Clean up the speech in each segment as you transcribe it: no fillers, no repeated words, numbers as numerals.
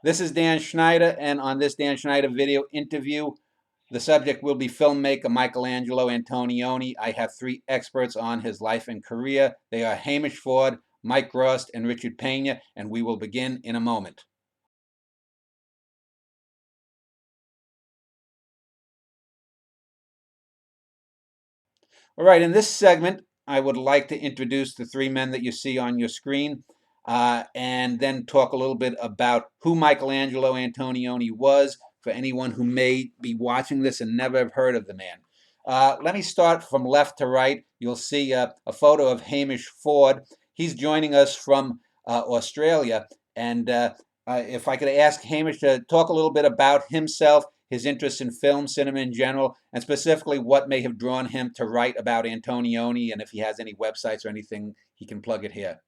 This is Dan Schneider, and on this Dan Schneider video interview, the subject will be filmmaker Michelangelo Antonioni. I have three experts on his life and career. They are Hamish Ford, Mike Grost, and Richard Pena, and we will begin in a moment. All right, in this segment, I would like to introduce the three men that you see on your screen, and then talk a little bit about who Michelangelo Antonioni was for anyone who may be watching this and never have heard of the man. Let me start from left to right. You'll see a photo of Hamish Ford. He's joining us from Australia, and if I could ask Hamish to talk a little bit about himself, his interest in film, cinema in general, and specifically what may have drawn him to write about Antonioni, and if he has any websites or anything, he can plug it here.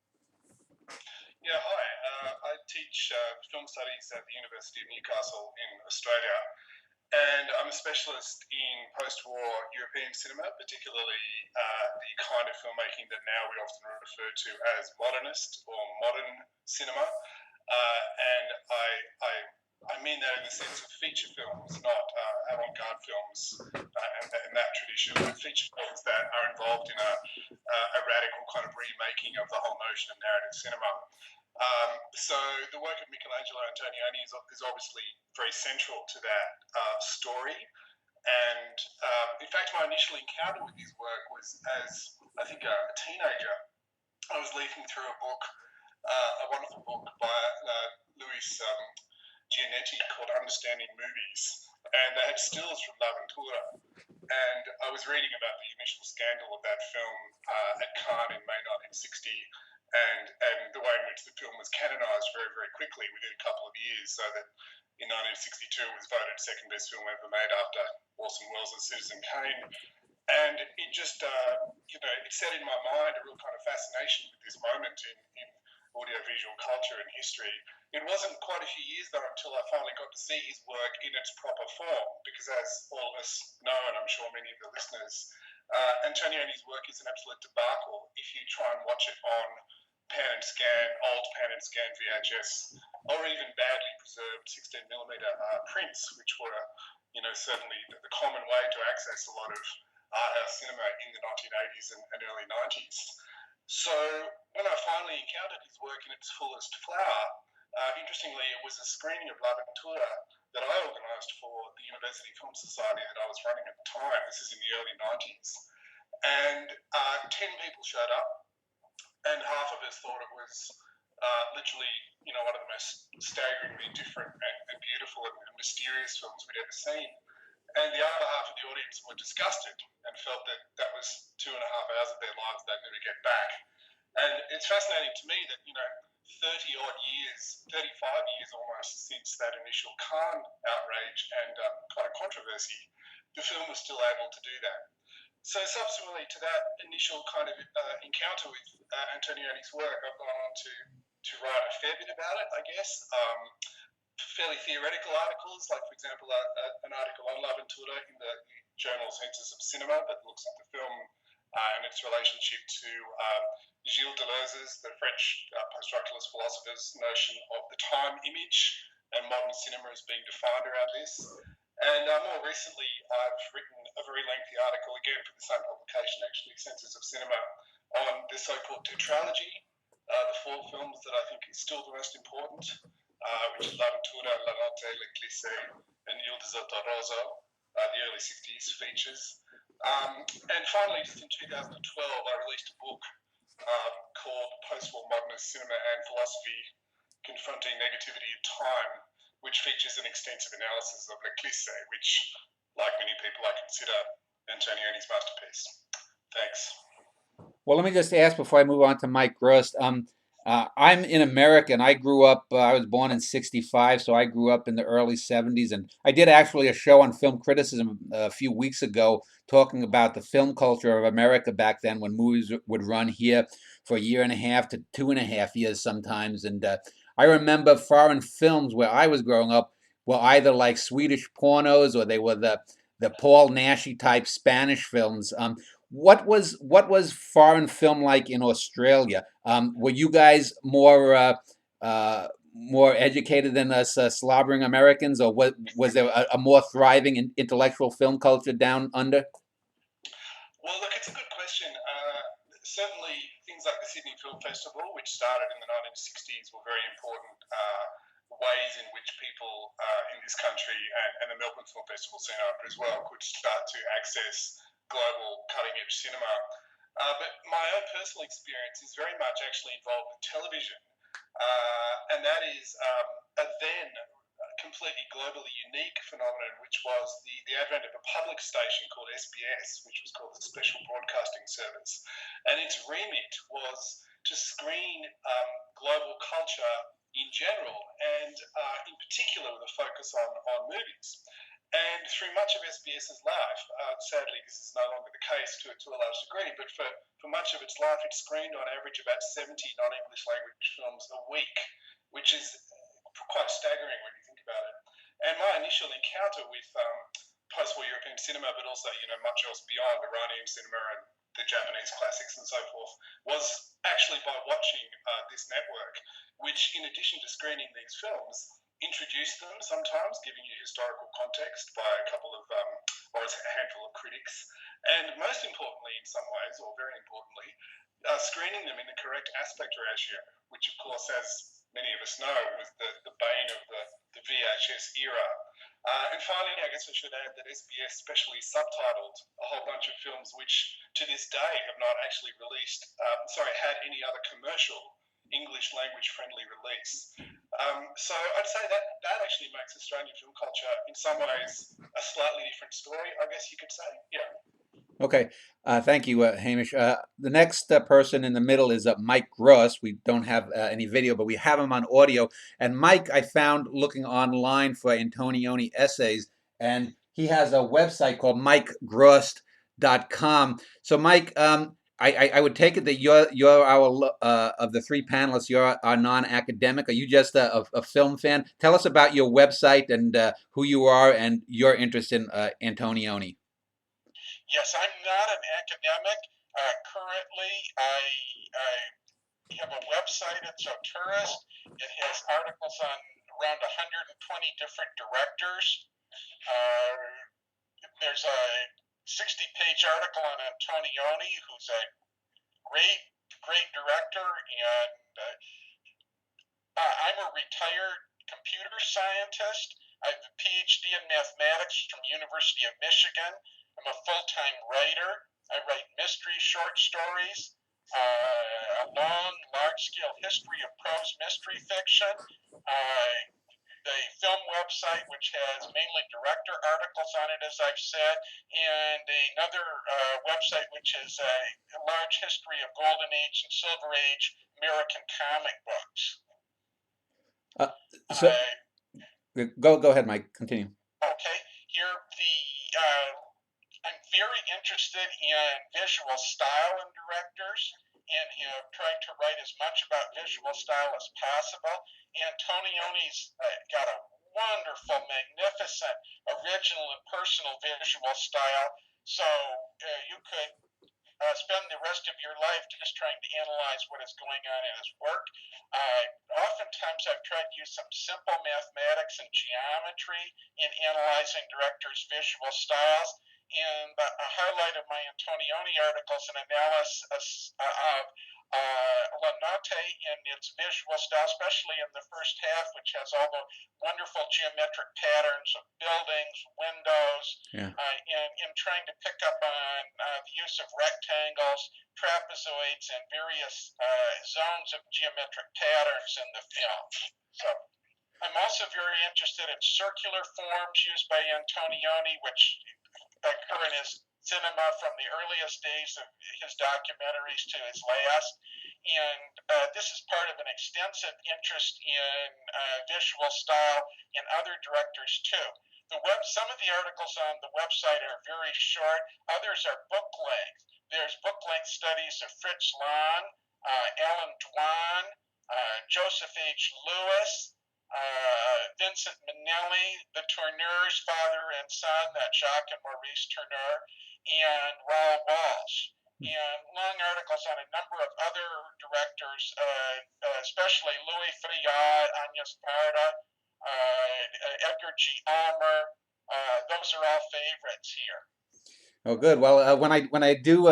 Yeah, hi. I teach film studies at the University of Newcastle in Australia, and I'm a specialist in post-war European cinema, particularly the kind of filmmaking that now we often refer to as modernist or modern cinema. And I mean that in the sense of feature films, not avant-garde films and that tradition, but feature films that are involved in a radical kind of remaking of the whole notion of narrative cinema. So the work of Michelangelo Antonioni is obviously very central to that story. And in fact, my initial encounter with his work was as, I think, a teenager. I was leafing through a book, a wonderful book by Louis Giannetti called Understanding Movies. And they had stills from L'Avventura. And I was reading about the initial scandal of that film at Cannes in May 1960, and the way in which the film was canonized very, very quickly within a couple of years, so that in 1962 it was voted second best film ever made after Orson Welles' Citizen Kane. And it just, it set in my mind a real kind of fascination with this moment in audiovisual culture and history. It wasn't quite a few years though until I finally got to see his work in its proper form, because as all of us know, and I'm sure many of the listeners, Antonioni's work is an absolute debacle if you try and watch it on old pan and scan VHS, or even badly preserved 16mm prints, which were, certainly the common way to access a lot of art house cinema in the 1980s and early 90s. So when I finally encountered his work in its fullest flower, interestingly, it was a screening of L'Avventura that I organised for the University Film Society that I was running at the time. This is in the early 90s. And 10 people showed up, and half of us thought it was literally, one of the most staggeringly different and beautiful and mysterious films we'd ever seen. And the other half of the audience were disgusted and felt that that was 2.5 hours of their lives they'd never get back. And it's fascinating to me that, 30 odd years, 35 years almost since that initial Cannes outrage and kind of controversy, the film was still able to do that. So subsequently to that initial kind of encounter with Antonioni's work, I've gone on to write a fair bit about it, I guess. Fairly theoretical articles, like, for example, an article on L'Avventura in the journal Census of Cinema that looks at the film and its relationship to Gilles Deleuze's, the French post-structuralist philosopher's notion of the time image and modern cinema as being defined around this. And more recently, I've written a very lengthy article, again for the same publication actually, Census of Cinema, on the so-called Tetralogy, the 4 films that I think is still the most important, which is L'Avventura, La Notte, L'Eclisse, and Il Disotoroso, the early 60s features. And finally, just in 2012, I released a book called Post-War Modernist Cinema and Philosophy, Confronting Negativity in Time, which features an extensive analysis of L'Eclisse, which, like many people, I consider Antonioni's masterpiece. Thanks. Well, let me just ask before I move on to Mike Grost. I'm in America, and I grew up. I was born in '65, so I grew up in the early '70s, and I did actually a show on film criticism a few weeks ago, talking about the film culture of America back then, when movies would run here for a year and a half to 2.5 years sometimes. And I remember foreign films where I was growing up were either like Swedish pornos, or they were the Paul Naschy type Spanish films. What was foreign film like in Australia? Were you guys more educated than us slobbering Americans, or was there a more thriving intellectual film culture down under? Well, look, it's a good question. Certainly, things like the Sydney Film Festival, which started in the 1960s, were very important ways in which people in this country and the Melbourne Film Festival soon after as well could start to access global cutting edge cinema. But my own personal experience is very much actually involved with television, and that is a then completely globally unique phenomenon, which was the advent of a public station called SBS, which was called the Special Broadcasting Service. And its remit was to screen global culture in general, and in particular with a focus on movies. And through much of SBS's life, sadly this is no longer the case to a large degree, but for much of its life it screened on average about 70 non-English language films a week, which is quite staggering when you think about it. And my initial encounter with post-war European cinema, but also much else beyond Iranian cinema and the Japanese classics and so forth, was actually by watching this network, which, in addition to screening these films, introduced them sometimes, giving you historical context by a couple of or a handful of critics, and most importantly, in some ways, or very importantly, screening them in the correct aspect ratio, which of course, as many of us know, was the bane of the VHS era. And finally, I guess I should add that SBS specially subtitled a whole bunch of films which to this day have not actually had any other commercial English language friendly release. So I'd say that actually makes Australian film culture in some ways a slightly different story, I guess you could say. Yeah. Okay, thank you, Hamish. The next person in the middle is Mike Gross. We don't have any video, but we have him on audio. And Mike, I found looking online for Antonioni essays, and he has a website called mikegross.com. So, Mike, I would take it that you're our of the three panelists, you're our non-academic. Are you just a film fan? Tell us about your website and who you are and your interest in Antonioni. Yes, I'm not an academic. Currently, I have a website. It's a tourist. It has articles on around 120 different directors. There's a 60-page article on Antonioni, who's a great director, and I'm a retired computer scientist. I have a PhD in mathematics from University of Michigan. I'm a full-time writer. I write mystery short stories, a long, large-scale history of prose mystery fiction, the film website, which has mainly director articles on it, as I've said, and another website, which is a large history of Golden Age and Silver Age American comic books. Go ahead, Mike. Continue. Okay. Here, I'm very interested in visual style in directors, and have tried to write as much about visual style as possible. Antonioni's got a wonderful, magnificent, original, and personal visual style. So you could spend the rest of your life just trying to analyze what is going on in his work. Oftentimes I've tried to use some simple mathematics and geometry in analyzing directors' visual styles. And a highlight of my Antonioni article is an analysis of La Notte in its visual style, especially in the first half, which has all the wonderful geometric patterns of buildings, windows, and trying to pick up on the use of rectangles, trapezoids, and various zones of geometric patterns in the film. So I'm also very interested in circular forms used by Antonioni, which occur in his cinema from the earliest days of his documentaries to his last. And this is part of an extensive interest in visual style in other directors too. Some of the articles on the website are very short. Others are book length. There's book length studies of Fritz Lang, Alan Dwan, Joseph H. Lewis, Vincent Minnelli, the Tourneurs, father and son, that Jacques and Maurice Tourneur, and Raoul Walsh. and long articles on a number of other directors, especially Louis Friat, Agnes Barda, Edgar G. Ulmer. Those are all favorites here. Oh, good. Well, when I do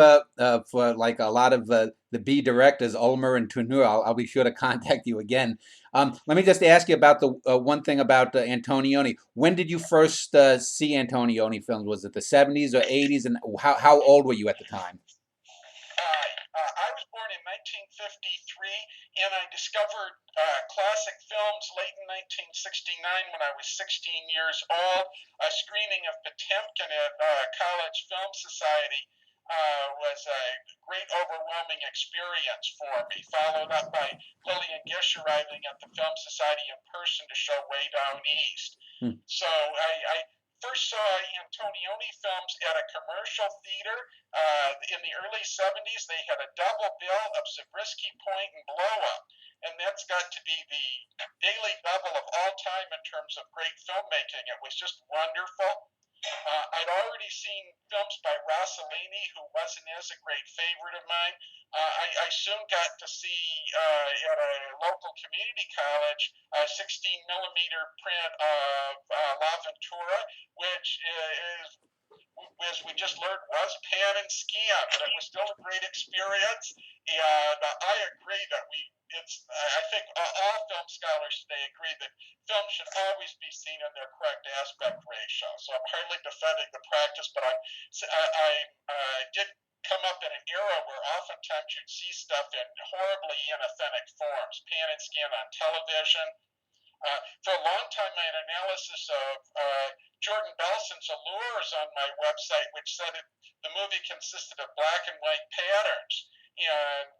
for like a lot of the B directors, Ulmer and Tourneur, I'll be sure to contact you again. Let me just ask you about the one thing about Antonioni. When did you first see Antonioni films? Was it the 70s or 80s? And how old were you at the time? I was born in 1953, and I discovered classic films late in 1969 when I was 16 years old. A screening of Potemkin at College Film Society was a great, overwhelming experience for me, followed up by Lillian Gish arriving at the Film Society in person to show Way Down East. Hmm. So I first saw Antonioni films at a commercial theater in the early 70s. They had a double bill of Zabriskie Point and Blow Up, and that's got to be the daily double of all time in terms of great filmmaking. It was just wonderful. I'd already seen films by Rossellini, who wasn't as a great favorite of mine. I soon got to see at a local community college a 16 millimeter print of La Ventura, which is, as we just learned, was pan and scan, but it was still a great experience. And I agree that I think all film scholars today agree that film should always be seen in their correct aspect ratio. So I'm hardly defending the practice, but I did come up in an era where oftentimes you'd see stuff in horribly inauthentic forms, pan and scan on television. For a long time, I had analysis of Jordan Belson's Allures on my website, which said the movie consisted of black and white patterns. And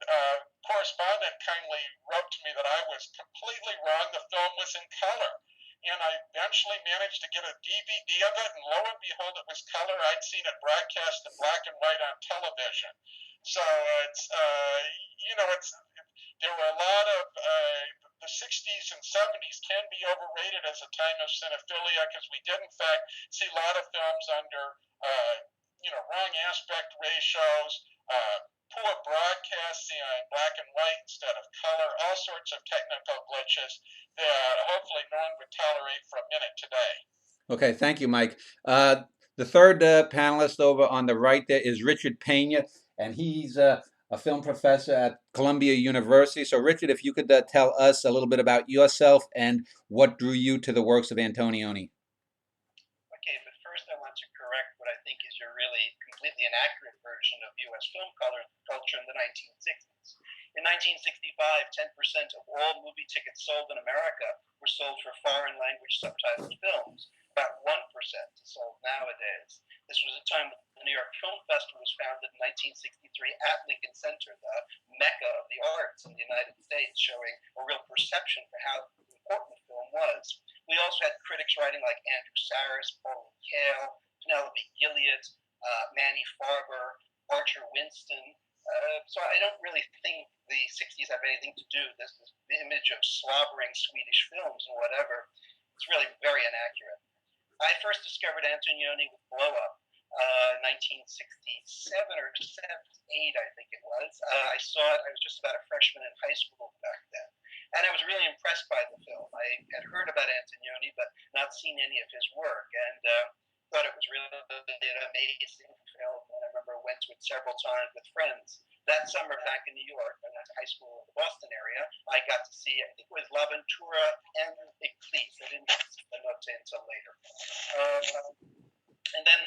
correspondent kindly wrote to me that I was completely wrong. The film was in color. And I eventually managed to get a DVD of it, and lo and behold, it was color. I'd seen it broadcast in black and white on television. So there were a lot of the 60s and 70s can be overrated as a time of cinephilia, because we did in fact see a lot of films under wrong aspect ratios, poor broadcasting in black and white instead of color, all sorts of technical glitches that hopefully no one would tolerate for a minute today. Okay, thank you, Mike. The third panelist over on the right there is Richard Pena, and he's a film professor at Columbia University. So, Richard, if you could tell us a little bit about yourself and what drew you to the works of Antonioni. Okay, but first I want to correct what I think is your really completely inaccurate version of U.S. film culture in the 1960s. In 1965, 10% of all movie tickets sold in America were sold for foreign language subtitled films. About 1% is sold nowadays. This was a time when the New York Film Festival was founded in 1963 at Lincoln Center, the mecca of the arts in the United States, showing a real perception for how important film was. We also had critics writing like Andrew Saris, Pauline Kael, Penelope Gilliard, Manny Farber, Archer Winston. So I don't really think the 60s have anything to do with this image of slobbering Swedish films and whatever. It's really very inaccurate. I first discovered Antonioni with Blow Up, 1967 or 78, I think it was. I saw it, I was just about a freshman in high school back then. And I was really impressed by the film. I had heard about Antonioni, but not seen any of his work, and thought it was really an amazing film. And I remember I went to it several times with friends. That summer back in New York, I went to high school in the Boston area, I got to see, I think it was La Ventura and Eclipse. I didn't see the notes until later. And then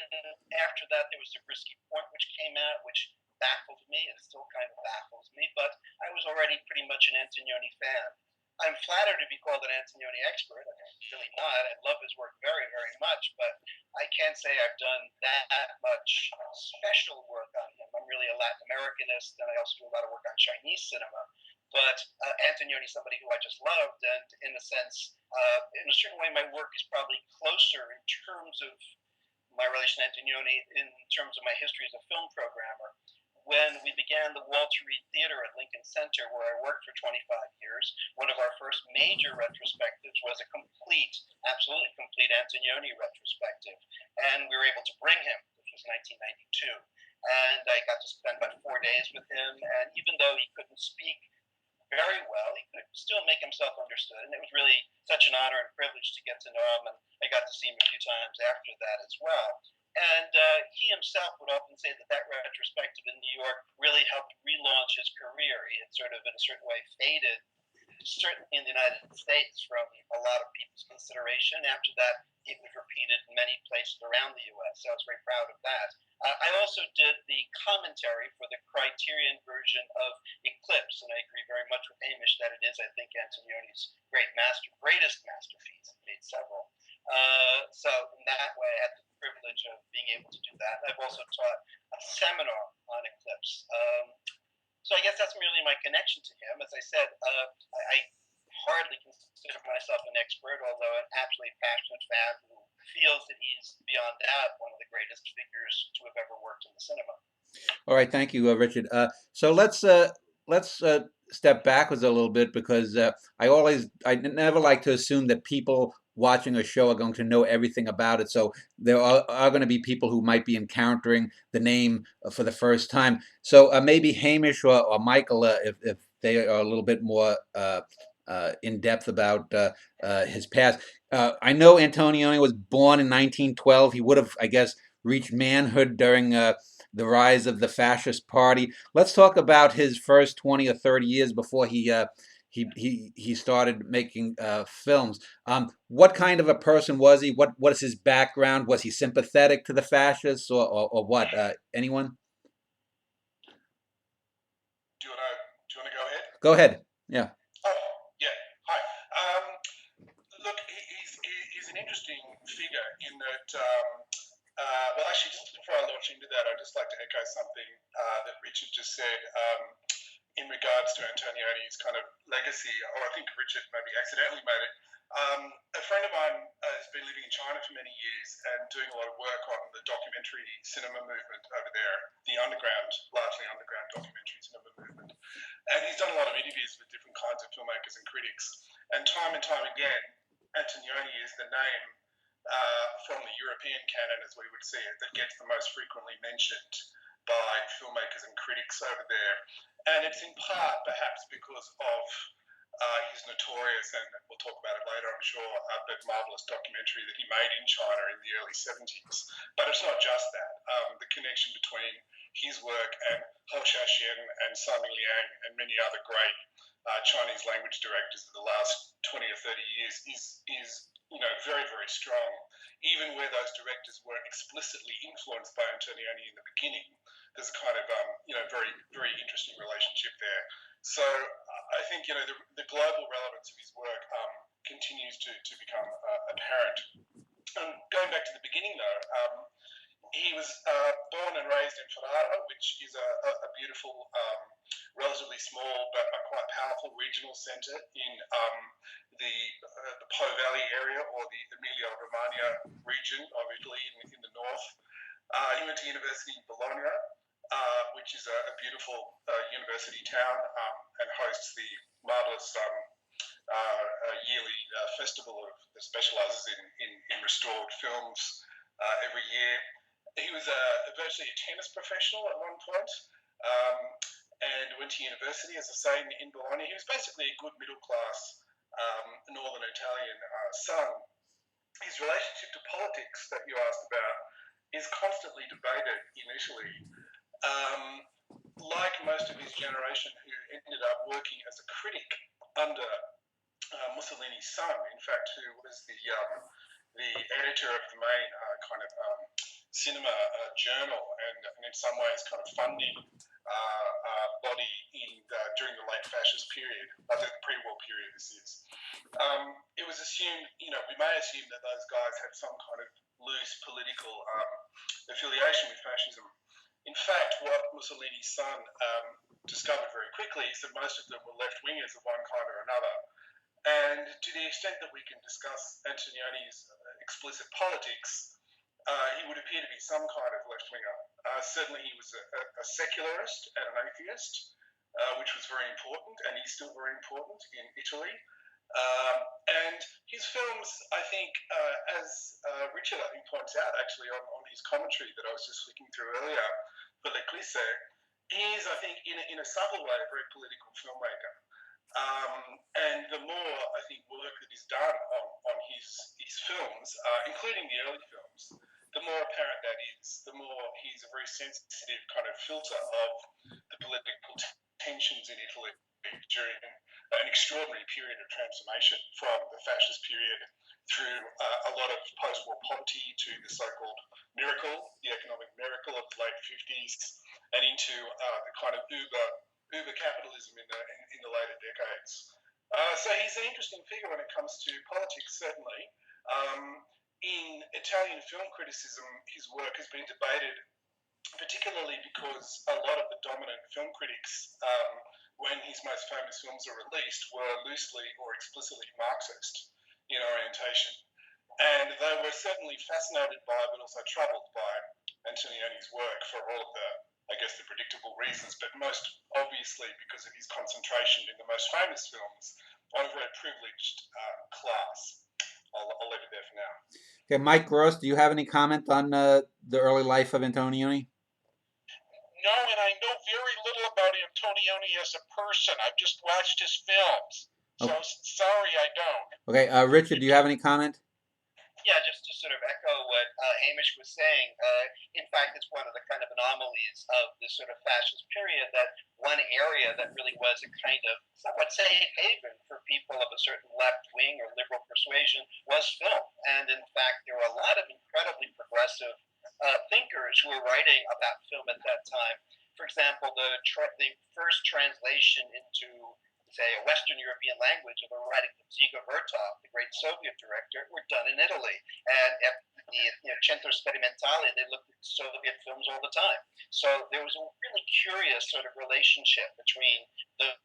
after that, there was Zabriskie Point, which came out, which baffled me. It still kind of baffles me, but I was already pretty much an Antonioni fan. I'm flattered to be called an Antonioni expert. I'm really not. I love his work very, very much, but I can't say I've done that much special work on him. I'm really a Latin Americanist, and I also do a lot of work on Chinese cinema. But Antonioni is somebody who I just loved, and in a sense, in a certain way, my work is probably closer in terms of my relation to Antonioni in terms of my history as a film programmer. When we began the Walter Reed Theater at Lincoln Center, where I worked for 25 years, one of our first major retrospectives was a absolutely complete Antonioni retrospective. And we were able to bring him, which was 1992. and I got to spend about 4 days with him. And even though he couldn't speak very well, he could still make himself understood, and it was really such an honor and privilege to get to know him. And I got to see him a few times after that as well. And he himself would often say that that retrospective in New York really helped relaunch his career. He had sort of, in a certain way, faded, certainly in the United States, from a lot of people's consideration. After that, it was repeated in many places around the U.S., so I was very proud of that. I also did the commentary for the Criterion version of Eclipse, and I agree very much with Hamish that it is, I think, Antonioni's greatest masterpiece. He made several. So in that way, I had the privilege of being able to do that. I've also taught a seminar on Eclipse. So I guess that's merely my connection to him. As I said, I hardly consider myself an expert, although an absolutely passionate fan who feels that he's beyond doubt one of the greatest figures to have ever worked in the cinema. All right, thank you, Richard. So let's step backwards a little bit, because I never like to assume that people watching a show are going to know everything about it. So there are going to be people who might be encountering the name for the first time. So maybe Hamish or Michael, if they are a little bit more in depth about his past. I know Antonioni was born in 1912. He would have, I guess, reached manhood during the rise of the fascist party. Let's talk about his first 20 or 30 years before he started making films. What kind of a person was he? What is his background? Was he sympathetic to the fascists, or what? Anyone? Do you want to go ahead? Go ahead. Yeah. Oh, yeah. Hi. Look, he's an interesting figure in that. Well, actually, just before I launch into that, I'd just like to echo something that Richard just said in regards to Antonioni's kind of legacy, or I think Richard maybe accidentally made it. A friend of mine has been living in China for many years and doing a lot of work on the documentary cinema movement over there, the largely underground documentary cinema movement. And he's done a lot of interviews with different kinds of filmmakers and critics. And time again, Antonioni is the name from the European canon, as we would see it, that gets the most frequently mentioned by filmmakers and critics over there. And it's in part perhaps because of his notorious, and we'll talk about it later, I'm sure, but marvelous documentary that he made in China in the early 70s. But it's not just that. The connection between his work and Hou Hsiao and Simon Liang and many other great Chinese language directors of the last 20 or 30 years is very, very strong. Even where those directors were explicitly influenced by Antonioni in the beginning, there's a kind of very, very interesting relationship there. So I think the global relevance of his work continues to become apparent. Going back to the beginning, though, he was born and raised in Ferrara, which is a beautiful, relatively small but quite powerful regional centre in the Po Valley area, or the Emilia-Romagna region of Italy in the north. He went to university in Bologna, which is a beautiful university town and hosts the marvellous yearly festival that specialises in restored films every year. He was virtually a tennis professional at one point, and went to university, as I say, in Bologna. He was basically a good middle-class northern Italian son. His relationship to politics that you asked about is constantly debated in Italy. Like most of his generation, who ended up working as a critic under Mussolini's son, in fact, who was the editor of the main cinema journal, and in some ways kind of funding body during the late fascist period, the pre-war period this is. It was assumed, we may assume that those guys had some kind of loose political affiliation with fascism. In fact, what Mussolini's son discovered very quickly is that most of them were left-wingers of one kind or another. And to the extent that we can discuss Antonioni's explicit politics, he would appear to be some kind of left-winger. Certainly he was a secularist and an atheist, which was very important, and is still very important in Italy. And his films, I think, as Richard, I think, points out actually on his commentary that I was just flicking through earlier for Le Cliché, he is, I think, in a subtle way, a very political filmmaker. And the more, I think, work that is done on his films, including the early films, the more apparent that is, the more he's a very sensitive kind of filter of the political tensions in Italy during an extraordinary period of transformation from the fascist period through a lot of post-war poverty to the so-called miracle, the economic miracle of the late 50s, and into the kind of uber capitalism in the later decades. So he's an interesting figure when it comes to politics, certainly. In Italian film criticism, his work has been debated, particularly because a lot of the dominant film critics, when his most famous films are released, were loosely or explicitly Marxist in orientation. And they were certainly fascinated by, but also troubled by Antonioni's work for all of the, I guess, the predictable reasons, but most obviously because of his concentration in the most famous films on a very privileged class. I'll leave it there for now. Okay, Mike Gross, do you have any comment on the early life of Antonioni? No, and I know very little about Antonioni as a person. I've just watched his films. So sorry, I don't. Okay, Richard, do you have any comment? Yeah, just to sort of echo what Hamish was saying, in fact, it's one of the kind of anomalies of this sort of fascist period that one area that really was a kind of somewhat safe haven for people of a certain left wing or liberal persuasion was film. And in fact, there were a lot of incredibly progressive thinkers who were writing about film at that time. For example, the first translation into say, a Western European language of the writing of Dziga Vertov, the great Soviet director, were done in Italy. And at the Centro Sperimentale, they looked at Soviet films all the time. So there was a really curious sort of relationship between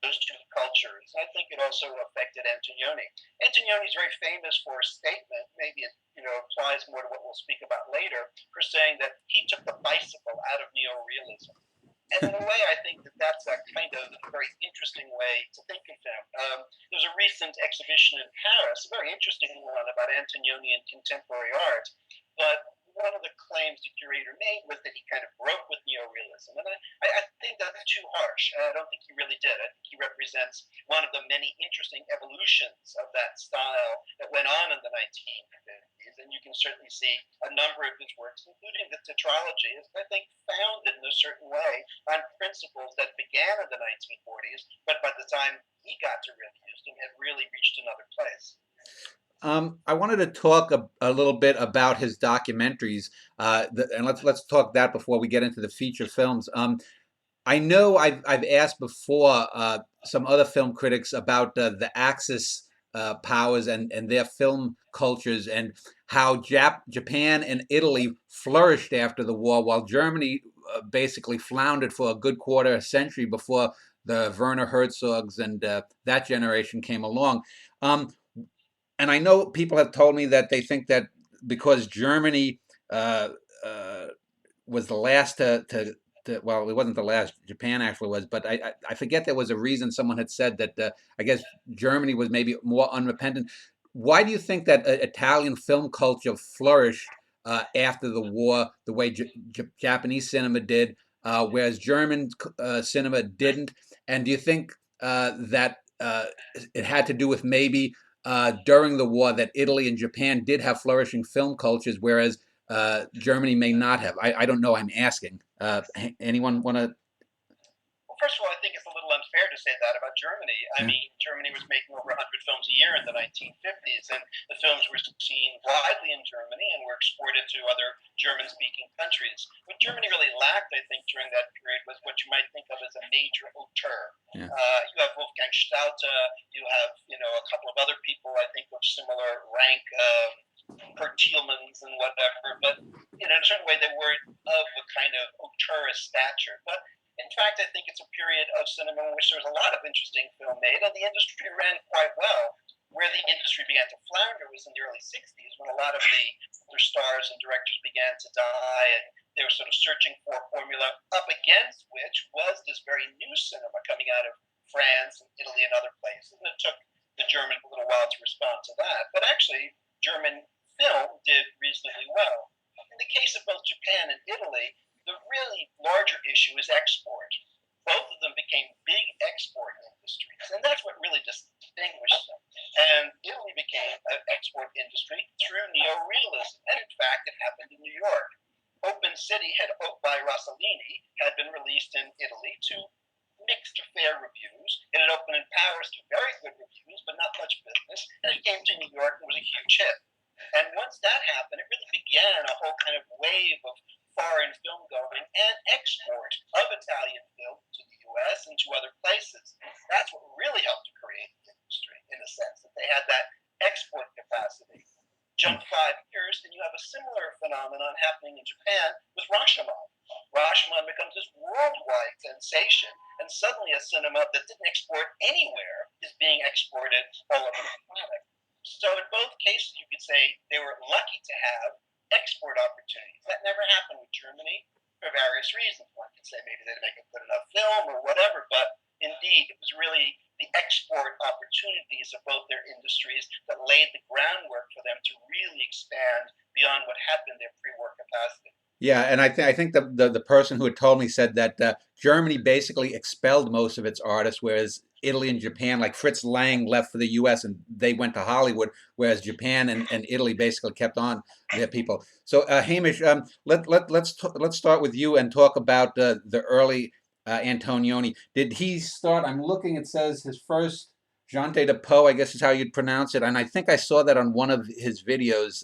those two cultures. And I think it also affected Antonioni. Antonioni is very famous for a statement, maybe it applies more to what we'll speak about later, for saying that he took the bicycle out of neorealism. And in a way, I think that that's a kind of very interesting way to think of him. There's a recent exhibition in Paris, a very interesting one about Antonioni and contemporary art. But one of the claims the curator made was that he kind of broke with neorealism. And I think that's too harsh. I don't think he really did. I think he represents one of the many interesting evolutions of that style that went on in the 1950s. And you can certainly see a number of his works, including the Tetralogy, is, I think, founded in a certain way on principles that began in the 1940s, but by the time he got to really use them, had really reached another place. I wanted to talk a little bit about his documentaries, and let's talk that before we get into the feature films. I know I've asked before some other film critics about the Axis powers and their film cultures and how Japan and Italy flourished after the war, while Germany basically floundered for a good quarter century before the Werner Herzogs and that generation came along. And I know people have told me that they think that because Germany was the last to well, it wasn't the last, Japan actually was, but I forget there was a reason someone had said that I guess Germany was maybe more unrepentant. Why do you think that Italian film culture flourished after the war the way Japanese cinema did, whereas German cinema didn't? And do you think that it had to do with maybe during the war that Italy and Japan did have flourishing film cultures, whereas Germany may not have? I don't know. I'm asking. Anyone want to? Well, first of all, I think it's a little unfair to say that about Germany. I mean, Germany was making over 100 films a year in the 1950s, and the films were seen widely in Germany and were exported to other German-speaking countries. What Germany really lacked, I think, during that period was what you might think of as a major auteur. Yeah. You have Wolfgang Staudte, you have a couple of other people, I think, of similar rank. Kurt Thielmans and whatever, but in a certain way they weren't of a kind of auteurist stature. But in fact, I think it's a period of cinema in which there was a lot of interesting film made, and the industry ran quite well. Where the industry began to flounder was in the early 60s, when a lot of the other stars and directors began to die, and they were sort of searching for a formula, up against which was this very new cinema coming out of France and Italy and other places. And it took the Germans a little while to respond to that. But actually, German film did reasonably well. In the case of both Japan and Italy, the really larger issue is export. Both of them became big export industries, and that's what really distinguished them. And Italy became an export industry through neorealism, and in fact, it happened in New York. Open City by Rossellini had been released in Italy to mixed to fair reviews. It had opened in Paris to very good reviews, but not much business, and it came to New York and was a huge hit. And once that happened, it really began a whole kind of wave of foreign film going and export of Italian film to the U.S. and to other places. That's what really helped to create the industry, in a sense, that they had that export capacity. Jump 5 years, and you have a similar phenomenon happening in Japan with Rashomon. Rashomon becomes this worldwide sensation, and suddenly a cinema that didn't export anywhere is being exported all over the planet. So in both cases, you could say they were lucky to have export opportunities. That never happened with Germany for various reasons. One could say maybe they didn't make a good enough film or whatever, but indeed, it was really the export opportunities of both their industries that laid the groundwork for them to really expand beyond what had been their pre-war capacity. Yeah, and I think the person who had told me said that Germany basically expelled most of its artists, whereas Italy and Japan, like Fritz Lang, left for the U.S. and they went to Hollywood, whereas Japan and Italy basically kept on their people. So, Hamish, let's start with you and talk about the early Antonioni. Did he start? I'm looking. It says his first Gente de Po, I guess is how you'd pronounce it, and I think I saw that on one of his videos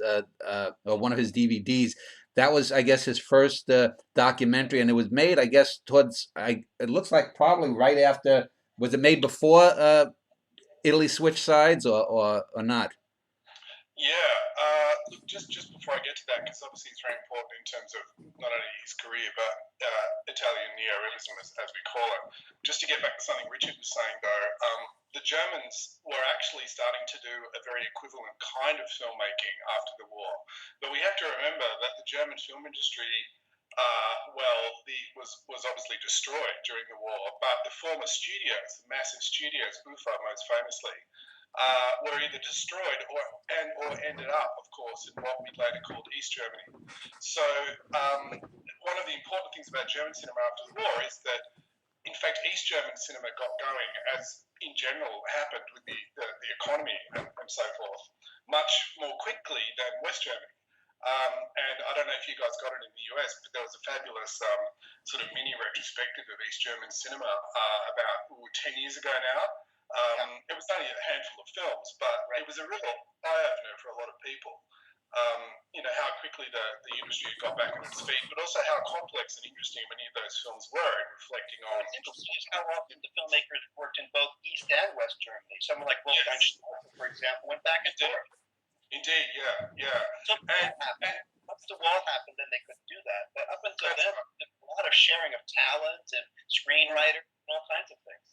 or one of his DVDs. That was, I guess, his first documentary, and it was made, I guess, it looks like probably right after. Was it made before Italy switched sides, or not? Yeah, look, just before I get to that, because obviously it's very important in terms of not only his career, but Italian neorealism, as we call it. Just to get back to something Richard was saying, though, the Germans were actually starting to do a very equivalent kind of filmmaking after the war. But we have to remember that the German film industry, was obviously destroyed during the war, but the former studios, the massive studios, UFA most famously, were either destroyed or ended up, of course, in what we later called East Germany. So one of the important things about German cinema after the war is that, in fact, East German cinema got going, as in general happened with the economy and so forth, much more quickly than West Germany. And I don't know if you guys got it in the US, but there was a fabulous sort of mini retrospective of East German cinema about 10 years ago now. It was only a handful of films, but it was a real eye-opener for a lot of people. How quickly the industry got back on its feet, but also how complex and interesting many of those films were in reflecting on. What's interesting is how often the filmmakers worked in both East and West Germany. Someone like Wolfgang Schneider, for example, went back and forth. Indeed, yeah. So once the wall happened, then they couldn't do that. But up until then, there's a lot of sharing of talent and screenwriters and all kinds of things.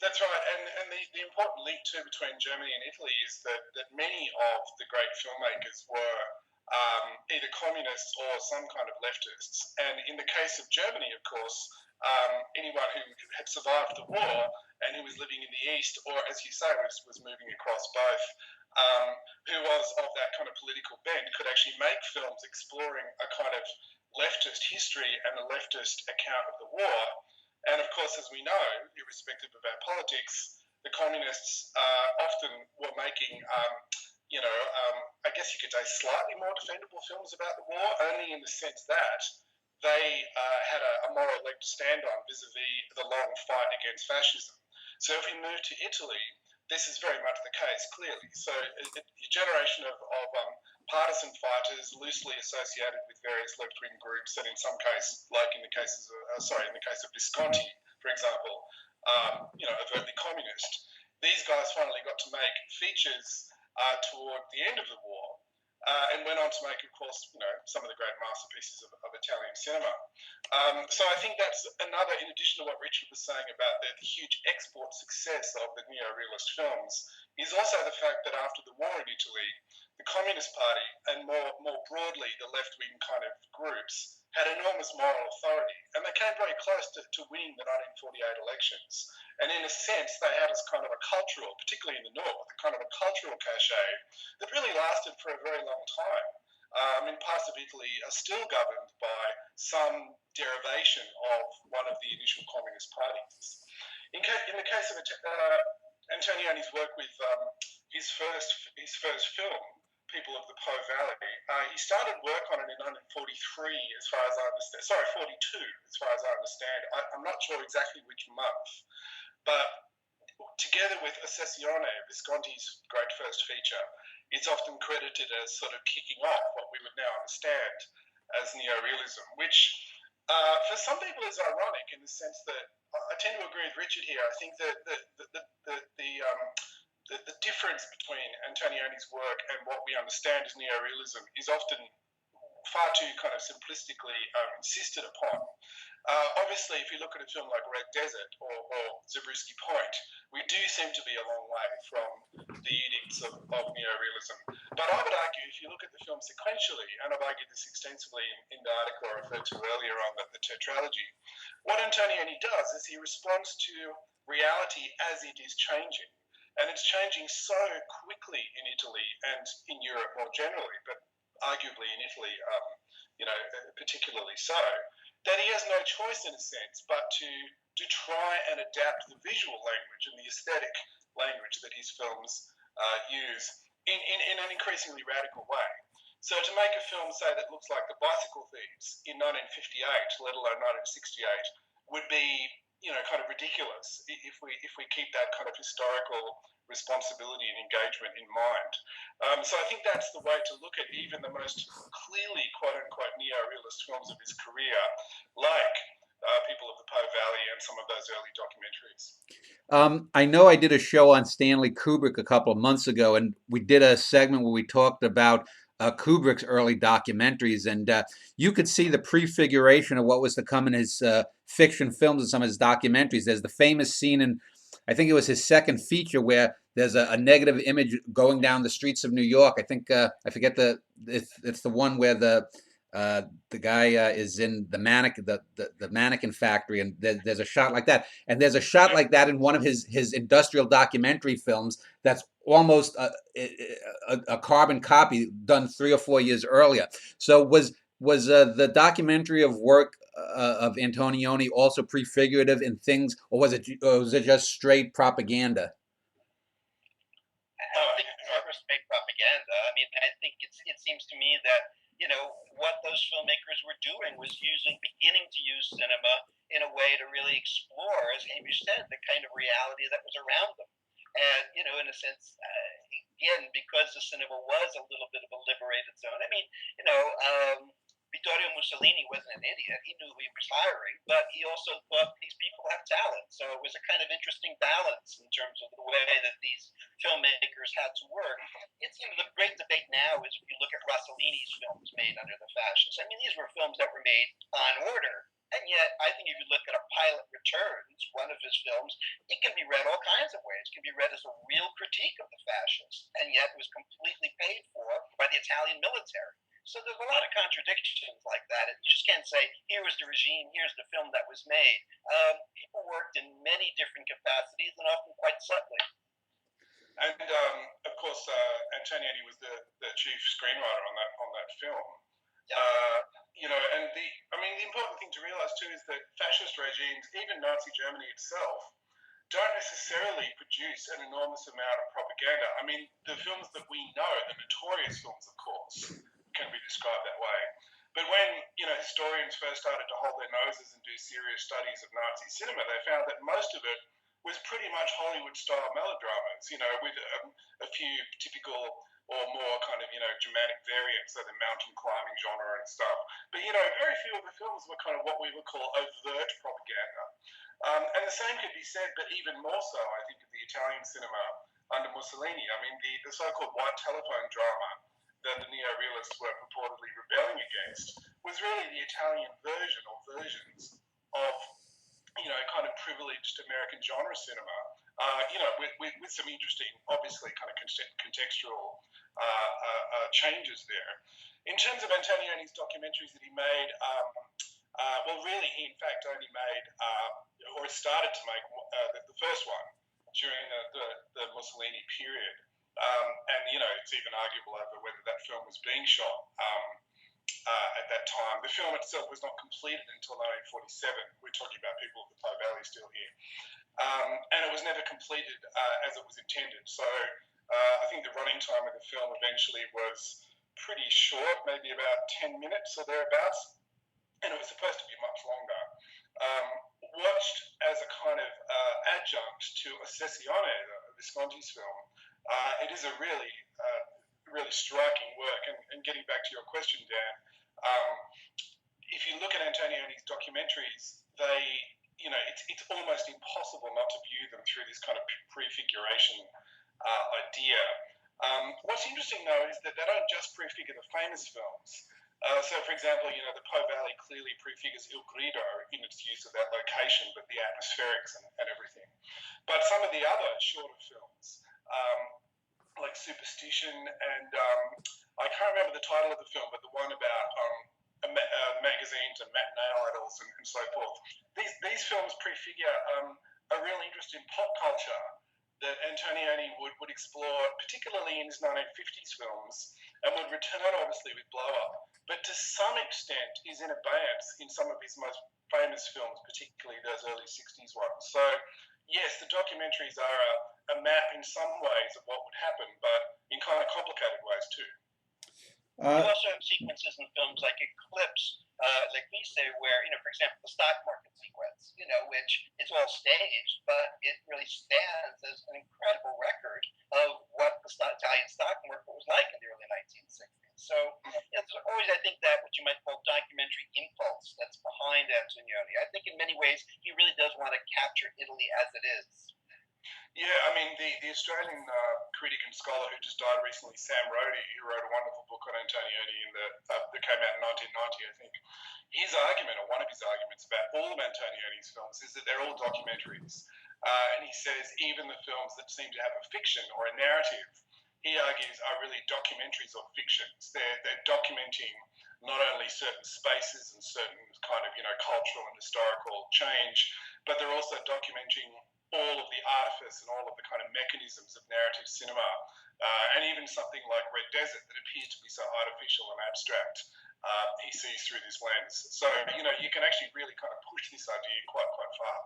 That's right, and the important link too between Germany and Italy is that many of the great filmmakers were either communists or some kind of leftists. And in the case of Germany, of course, anyone who had survived the war and who was living in the East, or as you say, was moving across both, who was of that kind of political bent, could actually make films exploring a kind of leftist history and a leftist account of the war. And of course, as we know, irrespective of our politics, the communists often were making, I guess you could say, slightly more defendable films about the war, only in the sense that they had a moral leg to stand on vis-a-vis the long fight against fascism. So if we move to Italy, this is very much the case, clearly. So a generation of partisan fighters loosely associated with various left-wing groups, and in some cases, like in the case of Visconti, for example, overtly communist. These guys finally got to make features toward the end of the war, and went on to make, of course, some of the great masterpieces of Italian cinema. So I think that's another, in addition to what Richard was saying about the huge export success of the neo-realist films, is also the fact that after the war in Italy, the Communist Party and more broadly the left-wing kind of groups had enormous moral authority, and they came very close to winning the 1948 elections. And in a sense, they had as kind of a cultural, particularly in the North, a kind of a cultural cachet that really lasted for a very long time. Parts of Italy are still governed by some derivation of one of the initial communist parties. In the case of Antonioni's work with his first film, People of the Po Valley, he started work on it in 1943, as far as I understand. Sorry, 42, as far as I understand. I'm not sure exactly which month, but together with Ossessione, Visconti's great first feature, it's often credited as sort of kicking off what we would now understand as neorealism, which for some people is ironic in the sense that I tend to agree with Richard here. I think that the difference between Antonioni's work and what we understand as neorealism is often far too kind of simplistically insisted upon. Obviously, if you look at a film like Red Desert or Zabriskie Point, we do seem to be a long way from the edicts of neorealism. But I would argue, if you look at the film sequentially, and I've argued this extensively in the article I referred to earlier on the Tetralogy, what Antonioni does is he responds to reality as it is changing. And it's changing so quickly in Italy and in Europe more generally, but arguably in Italy, particularly so, that he has no choice in a sense but to try and adapt the visual language and the aesthetic language that his films use in an increasingly radical way. So to make a film, say, that looks like The Bicycle Thieves in 1958, let alone 1968, would be kind of ridiculous if we keep that kind of historical responsibility and engagement in mind. So I think that's the way to look at even the most clearly quote-unquote neo-realist films of his career, like People of the Po Valley and some of those early documentaries. I know I did a show on Stanley Kubrick a couple of months ago, and we did a segment where we talked about Kubrick's early documentaries, and you could see the prefiguration of what was to come in his fiction films and some of his documentaries. There's the famous scene in, I think it was his second feature, where there's a negative image going down the streets of New York. I think I forget it's the one where the guy is in the mannequin factory, and there's a shot like that, and there's a shot like that in one of his industrial documentary films that's almost a carbon copy done 3 or 4 years earlier. So was the documentary of work of Antonioni also prefigurative in things, or was it just straight propaganda? I think it's never straight propaganda. I mean, I think it seems to me that what those filmmakers were doing was beginning to use cinema in a way to really explore, as Hamish said, the kind of reality that was around them. And, in a sense, again, because the cinema was a little bit of a liberated zone. I mean, Vittorio Mussolini wasn't an idiot. He knew he was hiring, but he also thought these people have talent. So it was a kind of interesting balance in terms of the way that these filmmakers had to work. It's the great debate now is if you look at Rossellini's films made under the fascists. I mean, these were films that were made on order. And yet, I think if you look at A Pilot Returns, one of his films, it can be read all kinds of ways. It can be read as a real critique of the fascists, and yet was completely paid for by the Italian military. So there's a lot of contradictions like that. And you just can't say, here was the regime, here's the film that was made. People worked in many different capacities and often quite subtly. And of course, Antonioni was the chief screenwriter on that film. Yeah. And the important thing to realize too is that fascist regimes, even Nazi Germany itself, don't necessarily produce an enormous amount of propaganda. I mean, the films that we know, the notorious films, of course, can be described that way. But when historians first started to hold their noses and do serious studies of Nazi cinema, they found that most of it was pretty much Hollywood-style melodramas, with a few typical or more kind of, dramatic variants of the mountain climbing genre and stuff. But, very few of the films were kind of what we would call overt propaganda. And the same could be said, but even more so, I think, of the Italian cinema under Mussolini. I mean, the so-called white telephone drama that the neo-realists were purportedly rebelling against was really the Italian version or versions of kind of privileged American genre cinema, with some interesting, obviously, kind of contextual changes there. In terms of Antonioni's documentaries that he made, well, really, he in fact only made, or started to make, the first one during the Mussolini period. And, it's even arguable over whether that film was being shot at that time. The film itself was not completed until 1947. We're talking about people of the Po Valley still here. And it was never completed as it was intended. So I think the running time of the film eventually was pretty short, maybe about 10 minutes or thereabouts. And it was supposed to be much longer. Watched as a kind of adjunct to Ossessione, Visconti's film, it is a really, really striking work. And getting back to your question, Dan, if you look at Antonioni's documentaries, it's almost impossible not to view them through this kind of prefiguration idea. What's interesting, though, is that they don't just prefigure the famous films. So, for example, the Po Valley clearly prefigures Il Grido in its use of that location, but the atmospherics and everything. But some of the other shorter films, like Superstition and I can't remember the title of the film, but the one about magazines and matinee idols and so forth. These films prefigure a real interest in pop culture that Antonioni would explore, particularly in his 1950s films, and would return, obviously, with Blow Up, but to some extent is in abeyance in some of his most famous films, particularly those early 60s ones. So, yes, the documentaries are a map in some ways of what would happen, but in kind of complicated ways too. You also have sequences in films like Eclipse, like we say, where, for example, the stock market sequence, which is all staged, but it really stands as an incredible record of what the Italian stock market was like in the early 1960s. So there's always, I think, that what you might call documentary impulse that's behind Antonioni. I think in many ways he really does want to capture Italy as it is. Yeah, I mean, the Australian critic and scholar who just died recently, Sam Rody, who wrote a wonderful book on Antonioni that came out in 1990, I think. His argument, or one of his arguments about all of Antonioni's films, is that they're all documentaries. And he says even the films that seem to have a fiction or a narrative, he argues, are really documentaries or fictions. They're documenting not only certain spaces and certain kind of, cultural and historical change, but they're also documenting all of the artifice and all of the kind of mechanisms of narrative cinema, and even something like Red Desert that appears to be so artificial and abstract, he sees through this lens. So, you can actually really kind of push this idea quite far.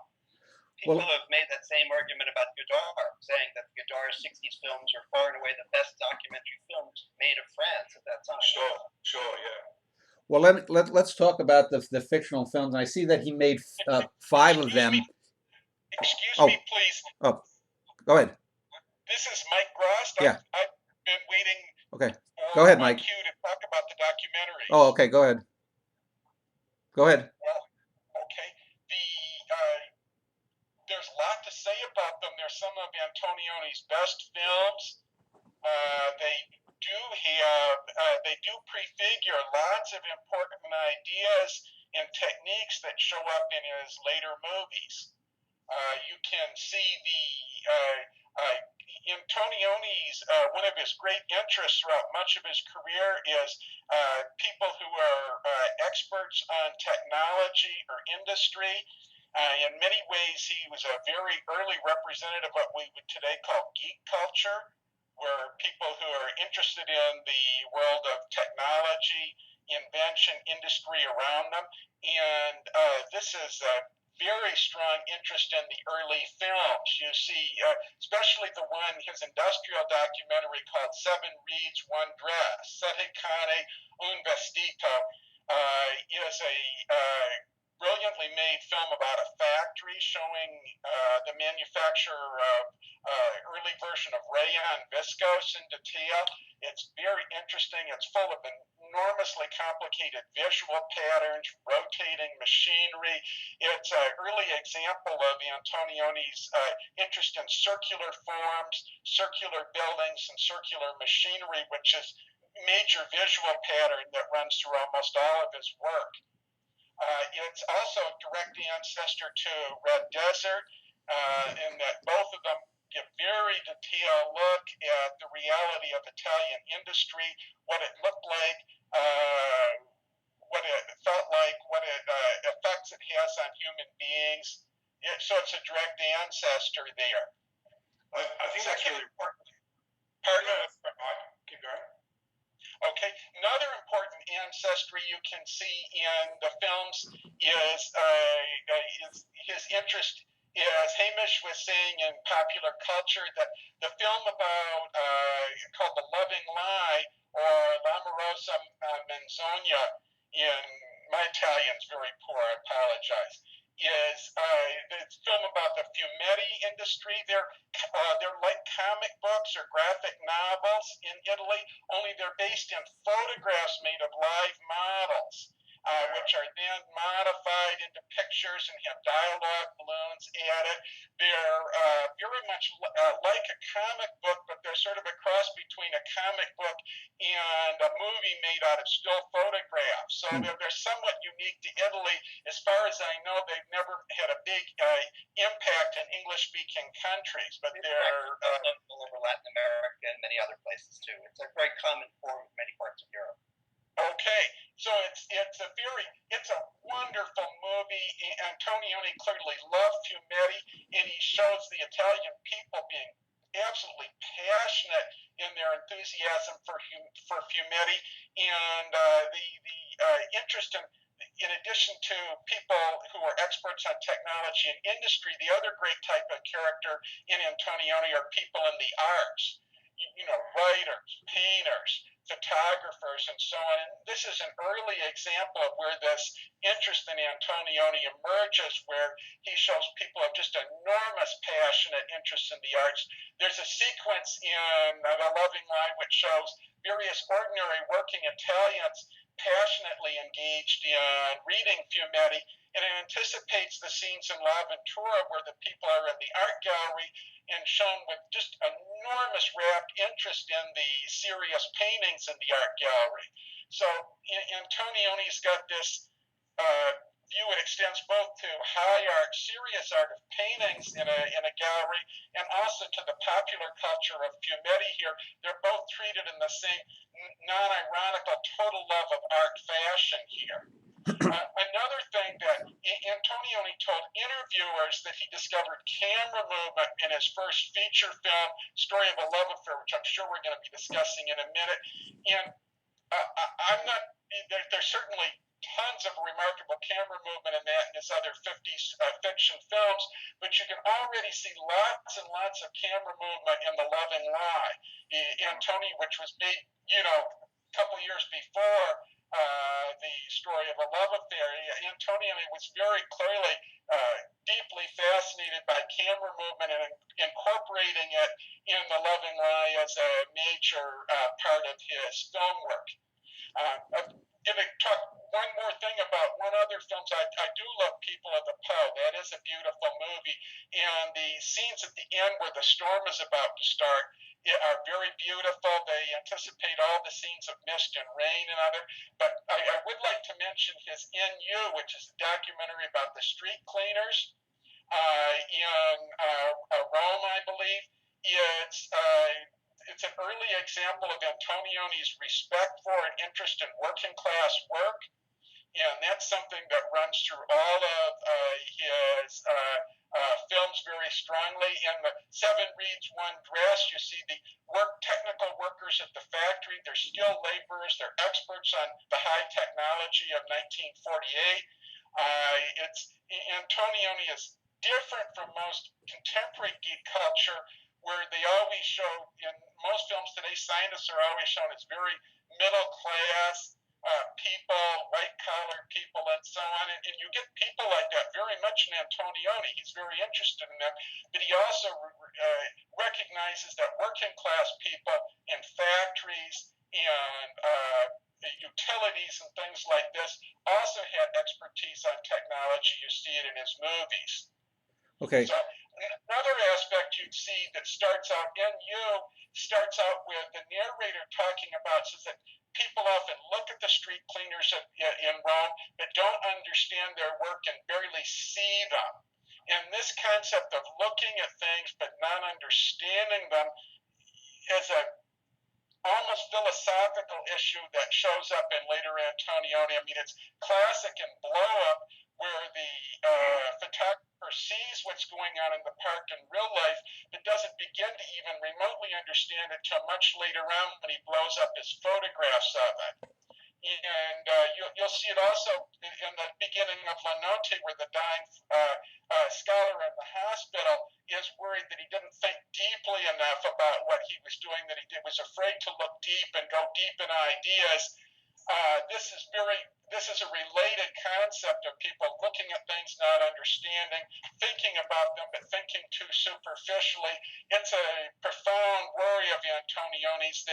People have made that same argument about Godard, saying that the Godard 60s films are far and away the best documentary films made of France at that time. Sure, yeah. Well, let's talk about the fictional films. I see that he made 5 of them. Excuse me, please. Oh, go ahead. This is Mike Grost. Yeah. I've been waiting. Okay. Go ahead, Mike. Cue to talk about the documentary. Oh, okay. Go ahead. Well, okay. There's a lot to say about them. They're some of Antonioni's best films. They do prefigure lots of important ideas and techniques that show up in his later movies. You can see Antonioni's, one of his great interests throughout much of his career is people who are experts on technology or industry. In many ways, he was a very early representative of what we would today call geek culture, where people who are interested in the world of technology, invention, industry around them. And this is very strong interest in the early films. You see, especially the one, his industrial documentary called Seven Reeds, One Dress, Sette Cane, Un Vestito, is a brilliantly made film about a factory showing the manufacture of early version of rayon viscose in Datia. It's very interesting. It's full of enormously complicated visual patterns, rotating machinery. It's an early example of Antonioni's interest in circular forms, circular buildings, and circular machinery, which is a major visual pattern that runs through almost all of his work. It's also a direct ancestor to Red Desert, in that both of them give very detailed look at the reality of Italian industry, what it looked like, what it felt like, what effects it has on human beings. So it's a direct ancestor there. I think that's really important. Pardon? Keep going. Okay, another important ancestry you can see in the films is his interest, as Hamish was saying, in popular culture, that the film about called The Loving Lie, or L'Amorosa Menzogna, in my Italian's very poor, I apologize, is the film about the fumetti industry. They're like comic books or graphic novels in Italy, only they're based in photographs made of live models, which are then modified into pictures and have dialogue balloons added. They're very much like a comic book, but they're sort of a cross between a comic book and a movie made out of still photographs. So they're somewhat unique to Italy. As far as I know, they've never had a big impact in English-speaking countries, but they're all over Latin America and many other places too. It's a very common form in many parts of Europe. Okay, so it's a wonderful movie. Antonioni clearly loved fumetti, and he shows the Italian people being absolutely passionate in their enthusiasm for fumetti, and the interest in addition to people who are experts on technology and industry, the other great type of character in Antonioni are people in the arts. Writers, painters, photographers, and so on. And this is an early example of where this interest in Antonioni emerges, where he shows people of just enormous passionate interest in the arts. There's a sequence in The Loving Lie which shows various ordinary working Italians passionately engaged in reading fumetti, and it anticipates the scenes in L'Avventura where the people are in the art gallery and shown with just enormous rapt interest in the serious paintings in the art gallery. So Antonioni's got this view. It extends both to high art, serious art of paintings in a gallery, and also to the popular culture of fumetti here. They're both treated in the same non-ironical total love of art fashion here. Another thing that Antonioni told interviewers that he discovered camera movement in his first feature film, Story of a Love Affair, which I'm sure we're going to be discussing in a minute. And I'm not, there's certainly tons of remarkable camera movement in that and his other 50s fiction films, but you can already see lots and lots of camera movement in The Loving Lie. Antonioni, which was made, a couple years before the Story of a Love Affair, Antonioni was very clearly deeply fascinated by camera movement and incorporating it in The Loving Lie as a major part of his film work. I'm going to talk one more thing about one other film. I do love People of the Po. That is a beautiful movie. And the scenes at the end where the storm is about to start are very beautiful. They anticipate all the scenes of mist and rain and other. But I would like to mention his In You, which is a documentary about the street cleaners in Rome, I believe. It's an early example of Antonioni's respect for and interest in working class work. And that's something that runs through all of his films very strongly. In the Seven Reeds, One Dress, you see the technical workers at the factory. They're skilled laborers. They're experts on the high technology of 1948. Antonioni is different from most contemporary geek culture, where they always show, in most films today, scientists are always shown as very middle class people, white collar people, and so on. And you get people like that very much in Antonioni. He's very interested in them, but he also recognizes that working class people in factories and utilities and things like this also had expertise on technology. You see it in his movies. Okay. So Another aspect you'd see that starts out with the narrator talking about, says that people often look at the street cleaners in Rome but don't understand their work and barely see them. And this concept of looking at things but not understanding them is a almost philosophical issue that shows up in later Antonioni. I mean, it's classic in Blow Up, where the photographer sees what's going on in the park in real life, but doesn't begin to even remotely understand it till much later on when he blows up his photographs of it. And you'll see it also in the beginning of La Notte, where the dying scholar in the hospital is worried that he didn't think deeply enough about what he was doing, that he was afraid to look deep and go deep in ideas. This is a related concept of people looking at things, not understanding, thinking about them, but thinking too superficially. It's a profound worry of Antonioni's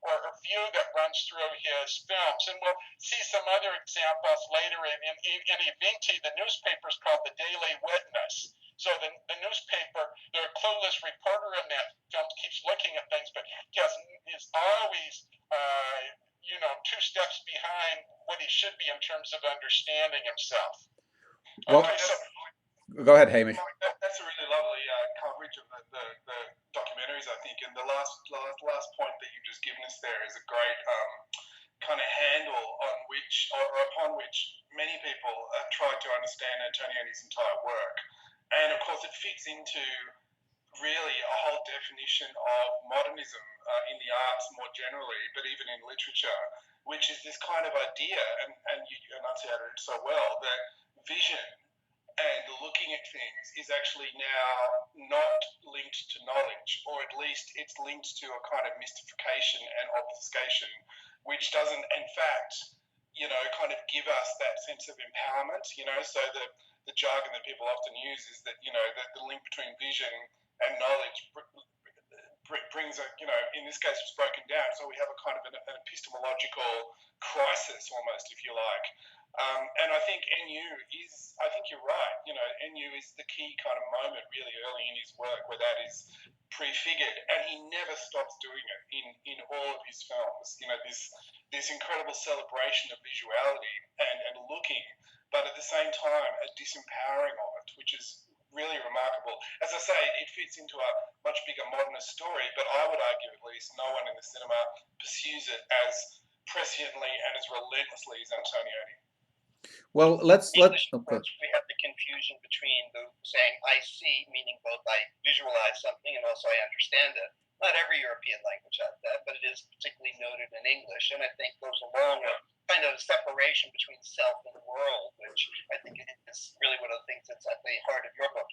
or a view that runs through his films. And we'll see some other examples later in Evinti. The newspaper is called the Daily Witness. So the newspaper, the clueless reporter in that film keeps looking at things, but is always two steps behind what he should be in terms of understanding himself. Well, go ahead, Hamish. That's a really lovely coverage of the documentaries, I think. And the last point that you've just given us there is a great kind of handle upon which many people have tried to understand Antonioni's entire work. And of course, it fits into really a whole definition of modernism in the arts more generally, but even in literature, which is this kind of idea, and you enunciated it so well, that vision and looking at things is actually now not linked to knowledge, or at least it's linked to a kind of mystification and obfuscation, which doesn't, in fact, kind of give us that sense of empowerment. So the jargon that people often use is that, the link between vision and knowledge brings in this case it's broken down. So we have a kind of an epistemological crisis almost, if you like. And I think I think you're right. NU is the key kind of moment really early in his work where that is prefigured, and he never stops doing it in all of his films. This incredible celebration of visuality and looking, but at the same time a disempowering of it, which is really remarkable. As I say, it fits into a much bigger modernist story, but I would argue at least no one in the cinema pursues it as presciently and as relentlessly as Antonioni. Well, we have the confusion between the saying I see, meaning both I visualize something and also I understand it. Not every European language has that, but it is particularly noted in English, and I think goes along with kind of separation between self and world, which I think is really one of the things that's at the heart of your book.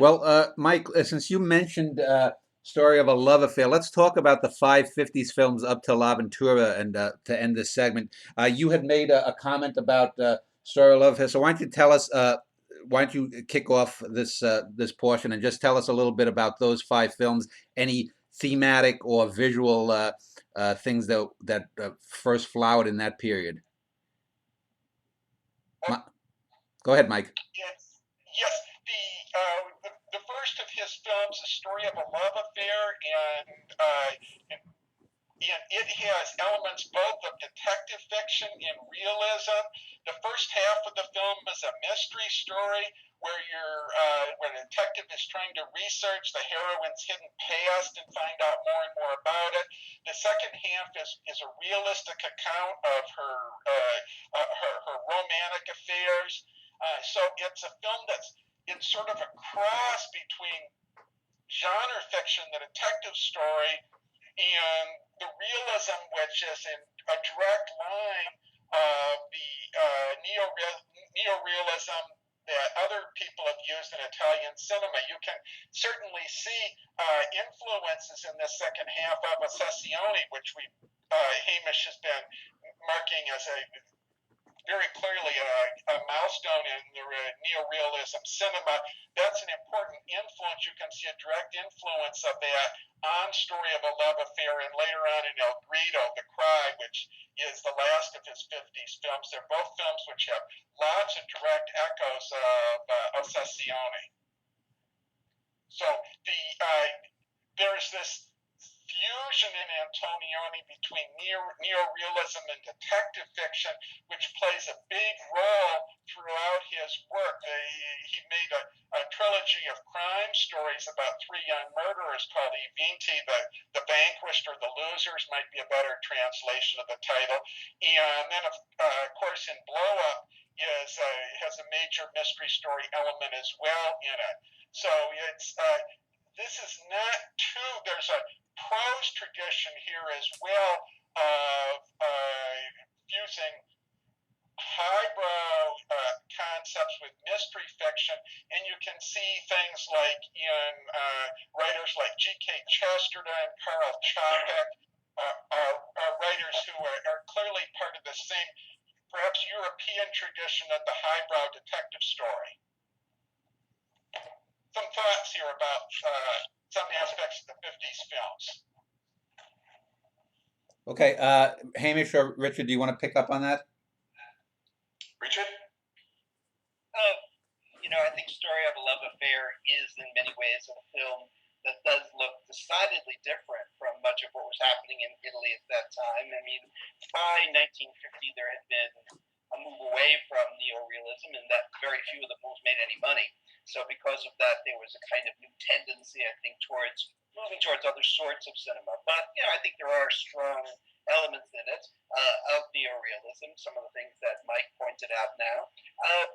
Well, Mike, since you mentioned Story of a Love Affair, let's talk about the 550s films up to L'Avventura and to end this segment. You had made a comment about Story of a Love Affair, so why don't you tell us, why don't you kick off this portion and just tell us a little bit about those 5 films, any thematic or visual things that first flowered in that period. Go ahead, Mike. Yes. The first of his films, A Story of a Love Affair, and it has elements both of detective fiction and realism. The first half of the film is a mystery story where where the detective is trying to research the heroine's hidden past and find out more and more about it. The second half is a realistic account of her romantic affairs. So it's a film it's sort of a cross between genre fiction, the detective story, and the realism, which is in a direct line of the neorealism that other people have used in Italian cinema. You can certainly see influences in the second half of Ossessione, which Hamish has been marking as very clearly a milestone in the neorealism cinema. That's an important influence. You can see a direct influence of that on Story of a Love Affair, and later on in El Grido, The Cry, which is the last of his 50s films. They're both films which have lots of direct echoes of Ossessione. So there's this fusion in Antonioni between neorealism and detective fiction, which plays a big role throughout his work. He made a trilogy of crime stories about three young murderers called I Vinti, the Vanquished or the Losers might be a better translation of the title. And then, of course, in Blow Up has a major mystery story element as well in it. So this is not too, there's a prose tradition here as well of fusing highbrow concepts with mystery fiction, and you can see things like in writers like G.K. Chesterton, Karl Čapek, are writers who are clearly part of the same, perhaps European tradition of the highbrow detective story. Some thoughts here about some aspects of the 50s films. Okay, Hamish or Richard, do you want to pick up on that? Richard? I think Story of a Love Affair is in many ways a film that does look decidedly different from much of what was happening in Italy at that time. I mean, by 1950, there had been a move away from neorealism, and that very few of the films made any money. So because of that, there was a kind of new tendency, I think, towards moving towards other sorts of cinema. But I think there are strong elements in it of neorealism, some of the things that Mike pointed out now.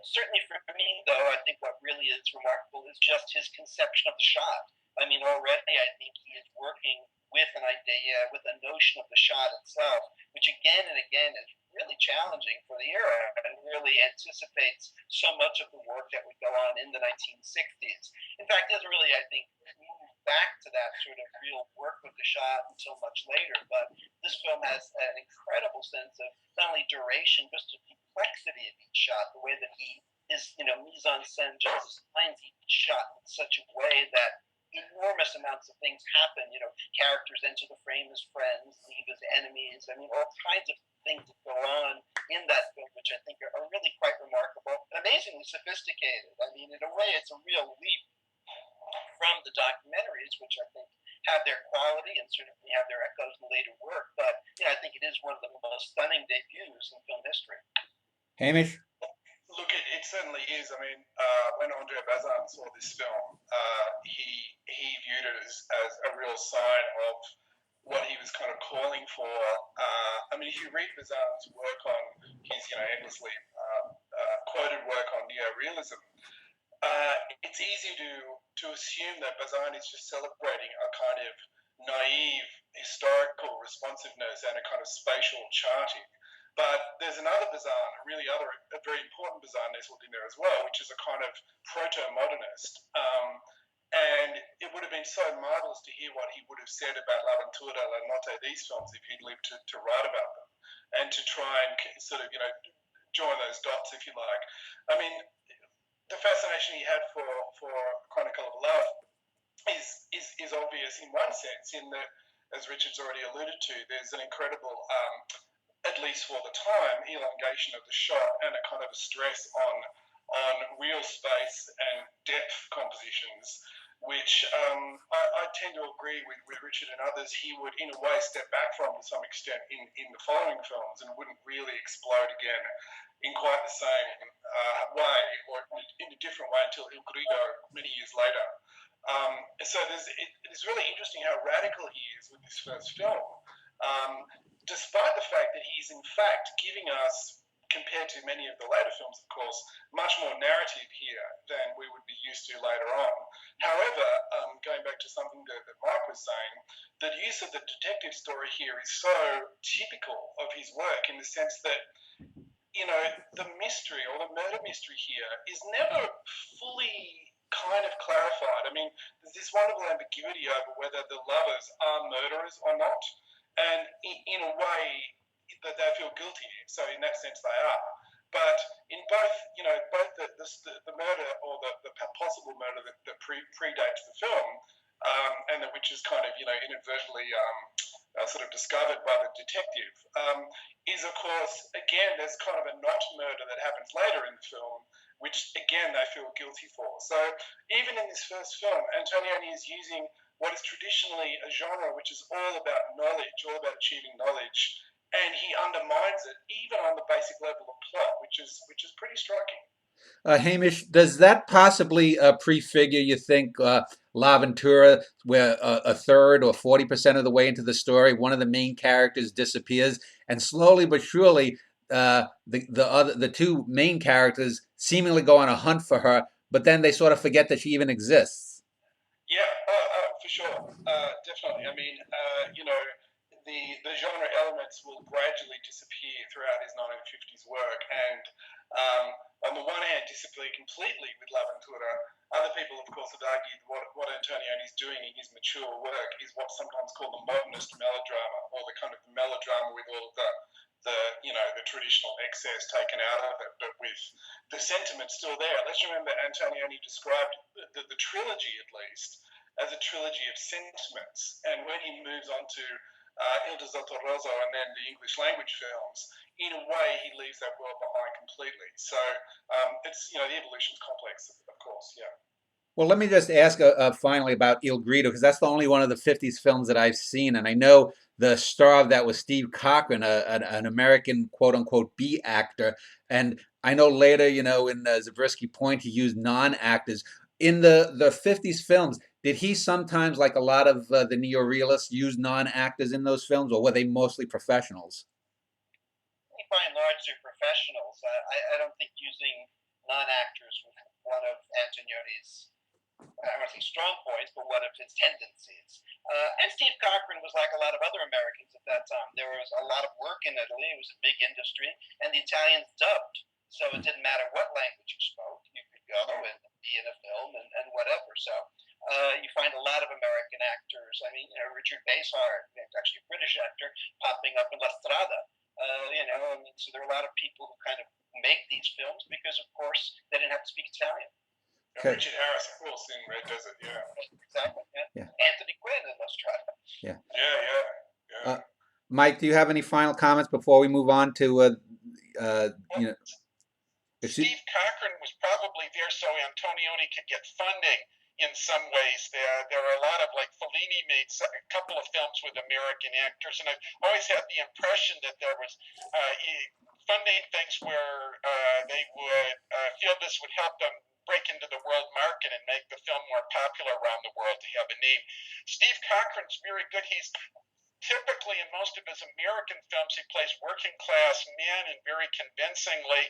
Certainly for me, though, I think what really is remarkable is just his conception of the shot. I mean, already I think he is working with an idea, with a notion of the shot itself, which again and again is really challenging for the era and really anticipates so much of the work that would go on in the 1960s. In fact, doesn't really, I think, move back to that sort of real work with the shot until much later. But this film has an incredible sense of not only duration, but the complexity of each shot, the way that he is, mise en scène just designs each shot in such a way that enormous amounts of things happen. Characters enter the frame as friends, leave as enemies. I mean, all kinds of things that go on in that film, which I think are really quite remarkable and amazingly sophisticated. I mean, in a way, it's a real leap from the documentaries, which I think have their quality and certainly have their echoes in later work. But I think it is one of the most stunning debuts in film history. Hamish? Look, it certainly is. I mean, when Andre Bazin saw this film, he viewed it as a real sign of what he was kind of calling for. I mean, if you read Bazin's work on his, endlessly quoted work on neorealism, it's easy to assume that Bazin is just celebrating a kind of naive historical responsiveness and a kind of spatial charting. But there's another Bazin, a very important Bazin nestled in there as well, which is a kind of proto-modernist. And it would have been so marvelous to hear what he would have said about L'Avventura, La Notte, these films, if he'd lived to write about them, and to try and sort of, join those dots, if you like. I mean, the fascination he had for Chronicle of Love is obvious in one sense, in that, as Richard's already alluded to, there's an incredible, at least for the time, elongation of the shot and a kind of a stress on real space and depth compositions, which I tend to agree with Richard and others. He would, in a way, step back from to some extent in the following films and wouldn't really explode again in quite the same way, or in a different way, until Il Grido many years later. So it's really interesting how radical he is with this first film, despite the fact that he's in fact giving us, compared to many of the later films, of course, much more narrative here than we would be used to later on. However, going back to something that Mike was saying, the use of the detective story here is so typical of his work, in the sense that, the mystery or the murder mystery here is never fully kind of clarified. I mean, there's this wonderful ambiguity over whether the lovers are murderers or not, and in a way that they feel guilty. So in that sense, they are. But in both, both the murder or the possible murder that predates the film, and which is kind of, inadvertently sort of discovered by the detective, is, of course, again, there's kind of a not murder that happens later in the film, which, again, they feel guilty for. So even in this first film, Antonioni is using what is traditionally a genre which is all about knowledge, all about achieving knowledge, and he undermines it even on the basic level of plot, which is pretty striking. Hamish, does that possibly prefigure, you think, L'Avventura, where a third or 40% of the way into the story, one of the main characters disappears, and slowly but surely, the two main characters seemingly go on a hunt for her, but then they sort of forget that she even exists. Yeah, for sure, definitely. I mean, the genre elements will gradually disappear throughout his 1950s work, and on the one hand, disappear completely with L'Avventura. Other people, of course, have argued what Antonioni is doing in his mature work is what's sometimes called the modernist melodrama, or the kind of melodrama with all of the traditional excess taken out of it, but with the sentiment still there. Let's remember Antonioni described the trilogy, at least, as a trilogy of sentiments. And when he moves on to Il Desotto Rosso and then the English language films, in a way he leaves that world behind completely. So it's, the evolution's complex, of course, yeah. Well, let me just ask finally about Il Grido, because that's the only one of the 50s films that I've seen. And I know the star of that was Steve Cochran, an American quote unquote B actor. And I know later, in Zabriskie Point, he used non actors. In the 50s films, did he sometimes, like a lot of the neorealists, use non actors in those films, or were they mostly professionals? By and large, they're professionals. I don't think using non actors was one of Antonioni's, I don't want to say strong points, but one of his tendencies. And Steve Cochran was like a lot of other Americans at that time. There was a lot of work in Italy. It was a big industry, and the Italians dubbed. So it didn't matter what language you spoke. You could go and be in a film and whatever. So you find a lot of American actors. I mean, Richard Basehart, actually a British actor, popping up in La Strada. So there are a lot of people who kind of make these films because, of course, they didn't have to speak Italian. Okay. Richard Harris, of course, in Red Desert, yeah. Exactly. Yeah. Anthony Quinn in La Strada. Yeah. Yeah. Mike, do you have any final comments before we move on to Steve Cochran was probably there so Antonioni could get funding in some ways. There are a lot of, like, Fellini made a couple of films with American actors, and I've always had the impression that there was funding things where they would feel this would help them break into the world market and make the film more popular around the world to have a name. Steve Cochran's very good. He's typically, in most of his American films, he plays working class men, and very convincingly.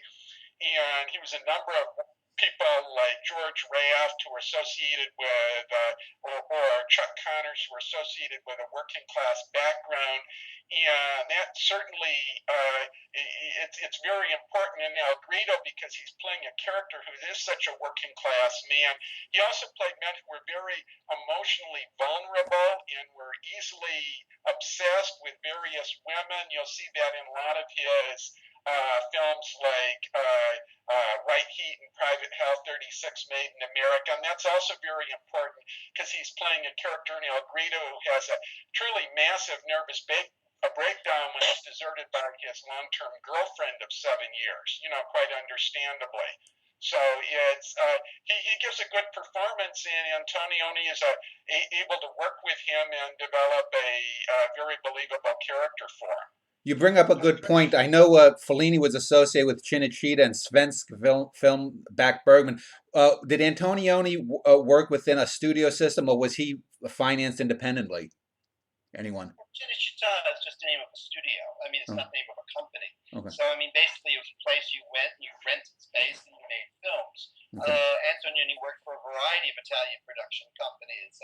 And he was a number of people like George Raft, who were associated with, or Chuck Connors, who were associated with a working class background. And that certainly, it's very important in El Grido because he's playing a character who is such a working class man. He also played men who were very emotionally vulnerable and were easily obsessed with various women. You'll see that in a lot of his films like Right Heat and Private Health, 36 Made in America. And that's also very important because he's playing a character in El Grido who has a truly massive nervous breakdown when he's deserted by his long-term girlfriend of 7 years, quite understandably. So it's he gives a good performance, and Antonioni is able to work with him and develop a very believable character for him. You bring up a good point. I know Fellini was associated with Cinecittà and Svensk film back Bergman. Did Antonioni work within a studio system, or was he financed independently? Anyone? Cinecittà is just the name of a studio. I mean, it's not the name of a company. Okay. So, I mean, basically, it was a place you went, you rented space, and you made films. Okay. Antonioni worked for a variety of Italian production companies.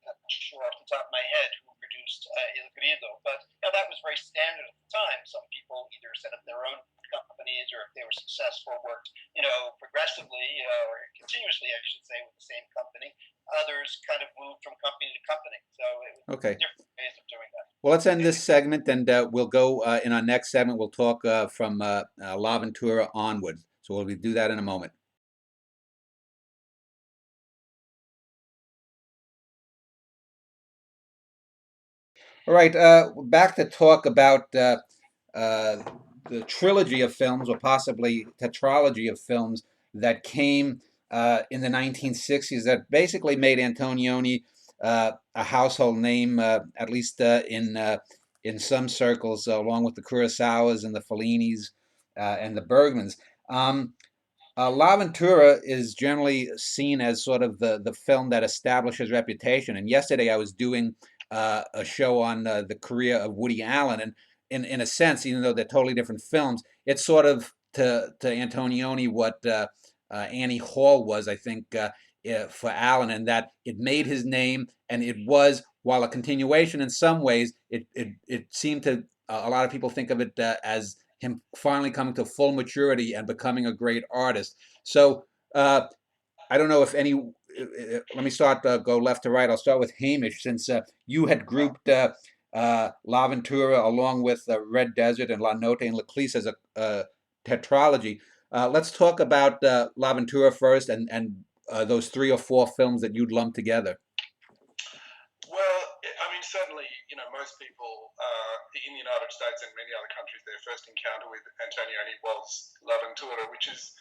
I'm not sure off the top of my head who produced Il Grido, but that was very standard at the time. Some people either set up their own companies, or if they were successful, worked progressively or continuously, I should say, with the same company. Others kind of moved from company to company. So it was different ways of doing that. Well, let's end this segment, and we'll go in our next segment. We'll talk from L'Avventura onward. So we'll do that in a moment. All All right, back to talk about the trilogy of films, or possibly tetralogy of films that came in the 1960s that basically made Antonioni a household name, at least in some circles, along with the Kurosawas and the Fellinis and the Bergmans. Um, L'Avventura is generally seen as sort of the film that establishes reputation. And yesterday I was doing a show on the career of Woody Allen, and in a sense, even though they're totally different films, it's sort of to Antonioni what Annie Hall was, I think, for Allen, and that it made his name, and it was, while a continuation in some ways, it seemed to a lot of people think of it as him finally coming to full maturity and becoming a great artist. So I don't know if any. Let me start. Go left to right. I'll start with Hamish, since you had grouped L'Avventura along with Red Desert and La Notte and L'Eclisse as a tetralogy. Let's talk about L'Avventura first, and those 3 or 4 films that you'd lump together. Well, I mean, certainly, most people in the United States and many other countries, their first encounter with Antonioni was L'Avventura, which is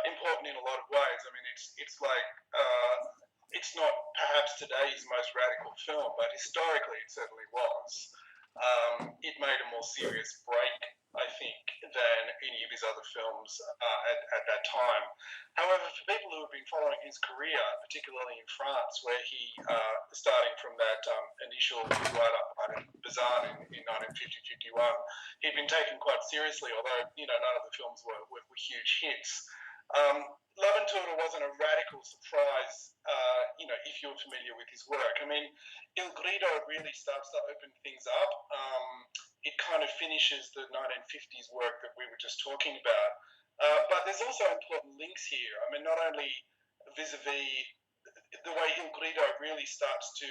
important in a lot of ways. I mean, it's like it's not perhaps today's most radical film, but historically it certainly was. It made a more serious break, I think, than any of his other films at that time. However, for people who have been following his career, particularly in France, where he, starting from that initial write-up in Bazan in 1950-51, he'd been taken quite seriously, although none of the films were huge hits. L'Avventura wasn't a radical surprise, if you're familiar with his work. I mean, Il Grido really starts to open things up. It kind of finishes the 1950s work that we were just talking about. But there's also important links here. I mean, not only vis-a-vis the way Il Grido really starts to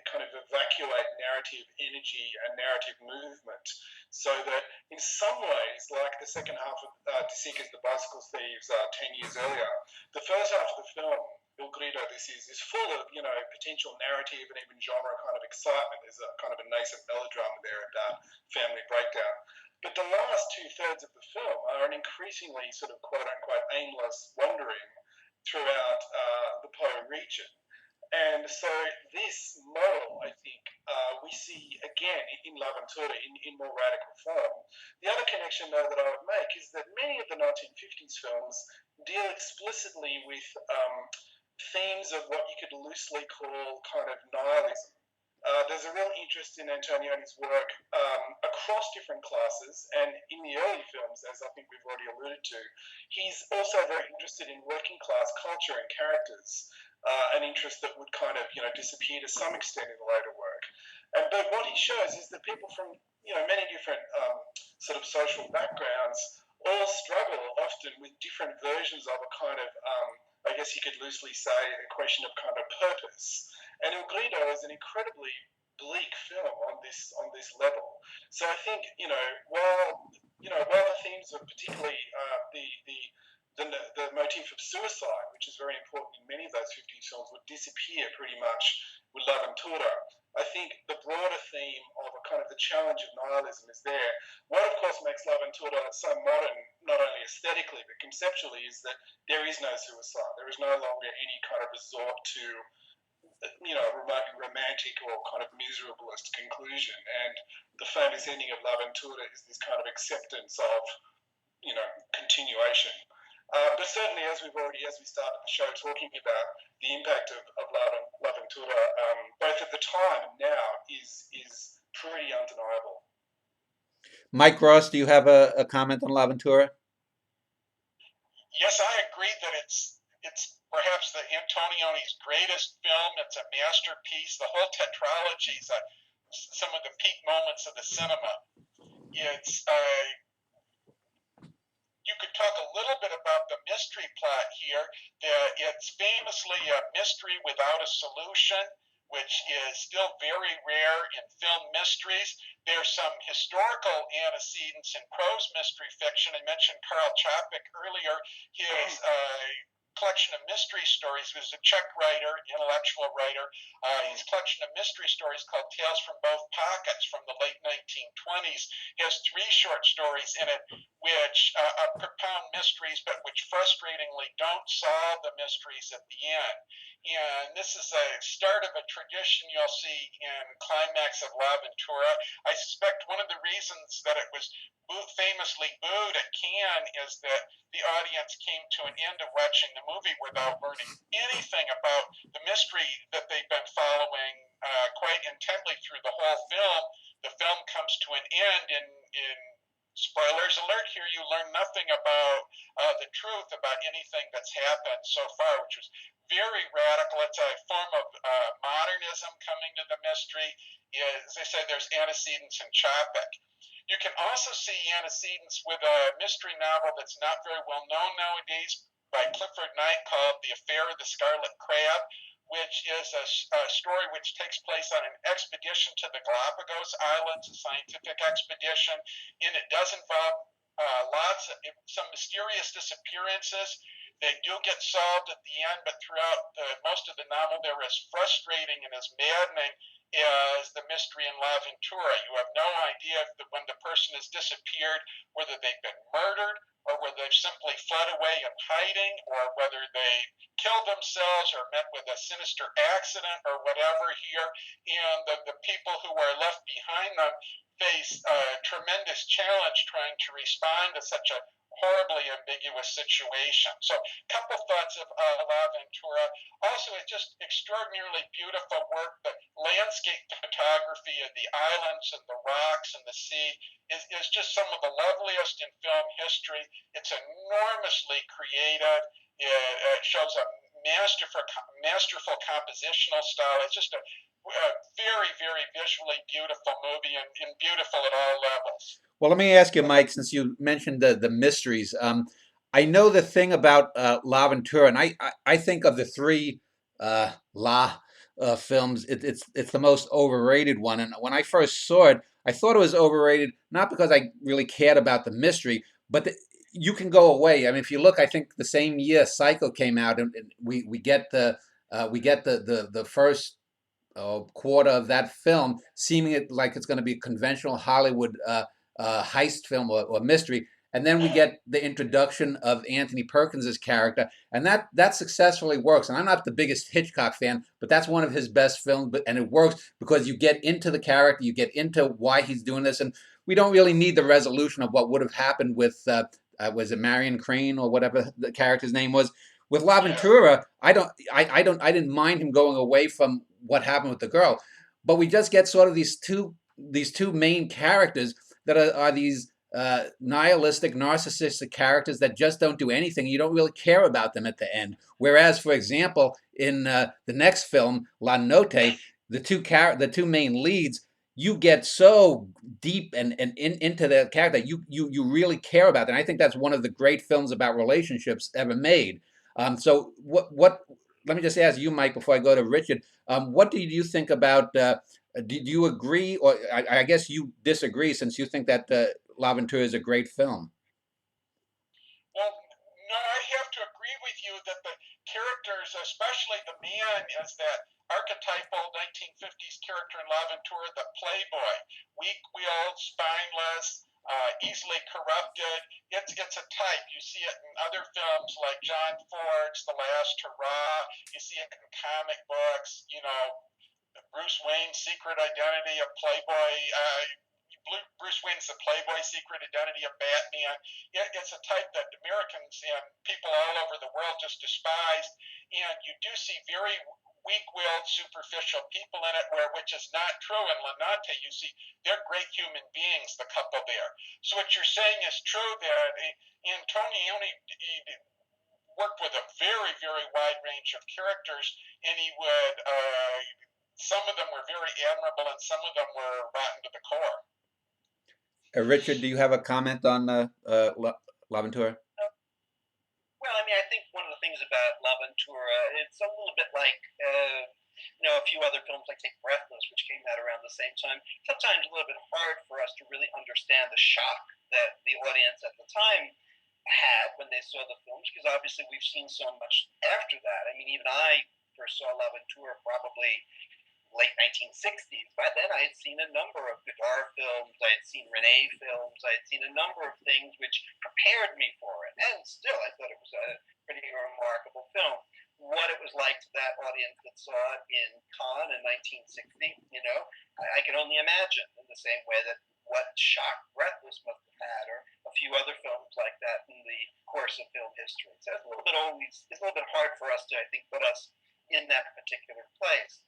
kind of evacuate narrative energy and narrative movement, so that in some ways, like the second half of De Sica's The Bicycle Thieves 10 years earlier, the first half of the film, Il Grido, this is full of, potential narrative and even genre kind of excitement. There's a kind of a nascent melodrama there about family breakdown. But the last 2/3 of the film are an increasingly sort of quote-unquote aimless wandering throughout the Po region. And so this model, I think, we see again in L'Avventura in more radical form. The other connection, though, that I would make is that many of the 1950s films deal explicitly with themes of what you could loosely call kind of nihilism. There's a real interest in Antonioni's work across different classes, and in the early films, as I think we've already alluded to, he's also very interested in working class culture and characters, an interest that would kind of disappear to some extent in the later work. But what he shows is that people from many different sort of social backgrounds all struggle often with different versions of a kind of I guess you could loosely say a question of kind of purpose. And Il Grido is an incredibly bleak film on this level. So I think while the themes of particularly the motif of suicide, which is very important in many of those 50s films, would disappear pretty much with L'Avventura, I think the broader theme of a kind of the challenge of nihilism is there. What, of course, makes L'Avventura so modern, not only aesthetically but conceptually, is that there is no suicide. There is no longer any kind of resort to remotely romantic or kind of miserableist conclusion. And the famous ending of L'Avventura is this kind of acceptance of continuation. But certainly, as we started the show talking about, the impact of L'Avventura, both at the time and now, is pretty undeniable. Mike Ross, do you have a comment on L'Avventura? Yes, I agree that it's perhaps the Antonioni's greatest film. It's a masterpiece. The whole tetralogy is some of the peak moments of the cinema. It's you could talk a little bit about the mystery plot here. It's famously a mystery without a solution, which is still very rare in film mysteries. There's some historical antecedents in prose mystery fiction. I mentioned Karl Čapek earlier. His collection of mystery stories. He was a Czech writer, intellectual writer. His collection of mystery stories called Tales from Both Pockets from the late 1920s has 3 short stories in it which propound mysteries, but which frustratingly don't solve the mysteries at the end. And this is a start of a tradition you'll see in Climax of L'Avventura. I suspect one of the reasons that it was famously booed at Cannes is that the audience came to an end of watching the movie without learning anything about the mystery that they've been following quite intently through the whole film. The film comes to an end in spoilers alert here, you learn nothing about the truth about anything that's happened so far, which was very radical. It's a form of modernism coming to the mystery. As I say, there's antecedents in Chopik. You can also see antecedents with a mystery novel that's not very well known nowadays by Clifford Knight called The Affair of the Scarlet Crab, which is a story which takes place on an expedition to the Galapagos Islands, a scientific expedition, and it does involve some mysterious disappearances. They do get solved at the end, but throughout most of the novel, they're as frustrating and as maddening as the mystery in L'Avventura. You have no idea if when the person has disappeared, whether they've been murdered or whether they've simply fled away in hiding, or whether they killed themselves or met with a sinister accident or whatever here. And the people who are left behind them face a tremendous challenge trying to respond to such a horribly ambiguous situation. So a couple thoughts of L'Avventura. Also, it's just extraordinarily beautiful work. The landscape photography of the islands and the rocks and the sea is just some of the loveliest in film history. It's enormously creative. It shows a masterful compositional style. It's just a very, very visually beautiful movie and beautiful at all levels. Well, let me ask you, Mike, since you mentioned the mysteries. I know the thing about L'Avventura, and I think of the 3 films, it's the most overrated one. And when I first saw it, I thought it was overrated, not because I really cared about the mystery, but you can go away. I mean, if you look, I think the same year Psycho came out, and we get the first quarter of that film seeming it like it's going to be a conventional Hollywood heist film or mystery, and then we get the introduction of Anthony Perkins' character, and that successfully works. And I'm not the biggest Hitchcock fan, but that's one of his best films, and it works because you get into the character, you get into why he's doing this, and we don't really need the resolution of what would have happened with was it Marion Crane or whatever the character's name was. With L'Avventura, I didn't mind him going away from what happened with the girl, but we just get sort of these two main characters that are these nihilistic, narcissistic characters that just don't do anything. You don't really care about them at the end. Whereas, for example, in the next film, La Notte, the two main leads, you get so deep and into the character, you really care about them. And I think that's one of the great films about relationships ever made. So what? Let me just ask you, Mike, before I go to Richard. What do you think about? Do you agree, or I guess you disagree, since you think that L'Avventura is a great film? Well, no, I have to agree with you that the characters, especially the man, is that archetypal 1950s character in L'Avventura, the playboy, weak-willed, spineless, easily corrupted. It's a type. You see it in other films like John Ford's The Last Hurrah. You see it in comic books. You know, Bruce Wayne's Secret Identity of Playboy. Bruce Wayne's The Playboy, Secret Identity of Batman. It's a type that Americans and people all over the world just despise. And you do see very weak-willed, superficial people in it, which is not true in La Notte. You see, they're great human beings, the couple there. So what you're saying is true, that Antonioni worked with a very, very wide range of characters, and he would, some of them were very admirable, and some of them were rotten to the core. Richard, do you have a comment on L'Avventura? Well, I mean, I think one of the things about L'Avventura, it's a little bit like, a few other films like take Breathless, which came out around the same time. Sometimes a little bit hard for us to really understand the shock that the audience at the time had when they saw the films, because obviously we've seen so much after that. I mean, even I first saw L'Avventura probably late 1960s. By then, I had seen a number of Godard films. I had seen Rene films. I had seen a number of things which prepared me for it. And still, I thought it was a pretty remarkable film. What it was like to that audience that saw it in Cannes in 1960, I can only imagine, in the same way that what shock Breathless must have had, or a few other films like that in the course of film history. So it's a little bit hard for us to, I think, put us in that particular place.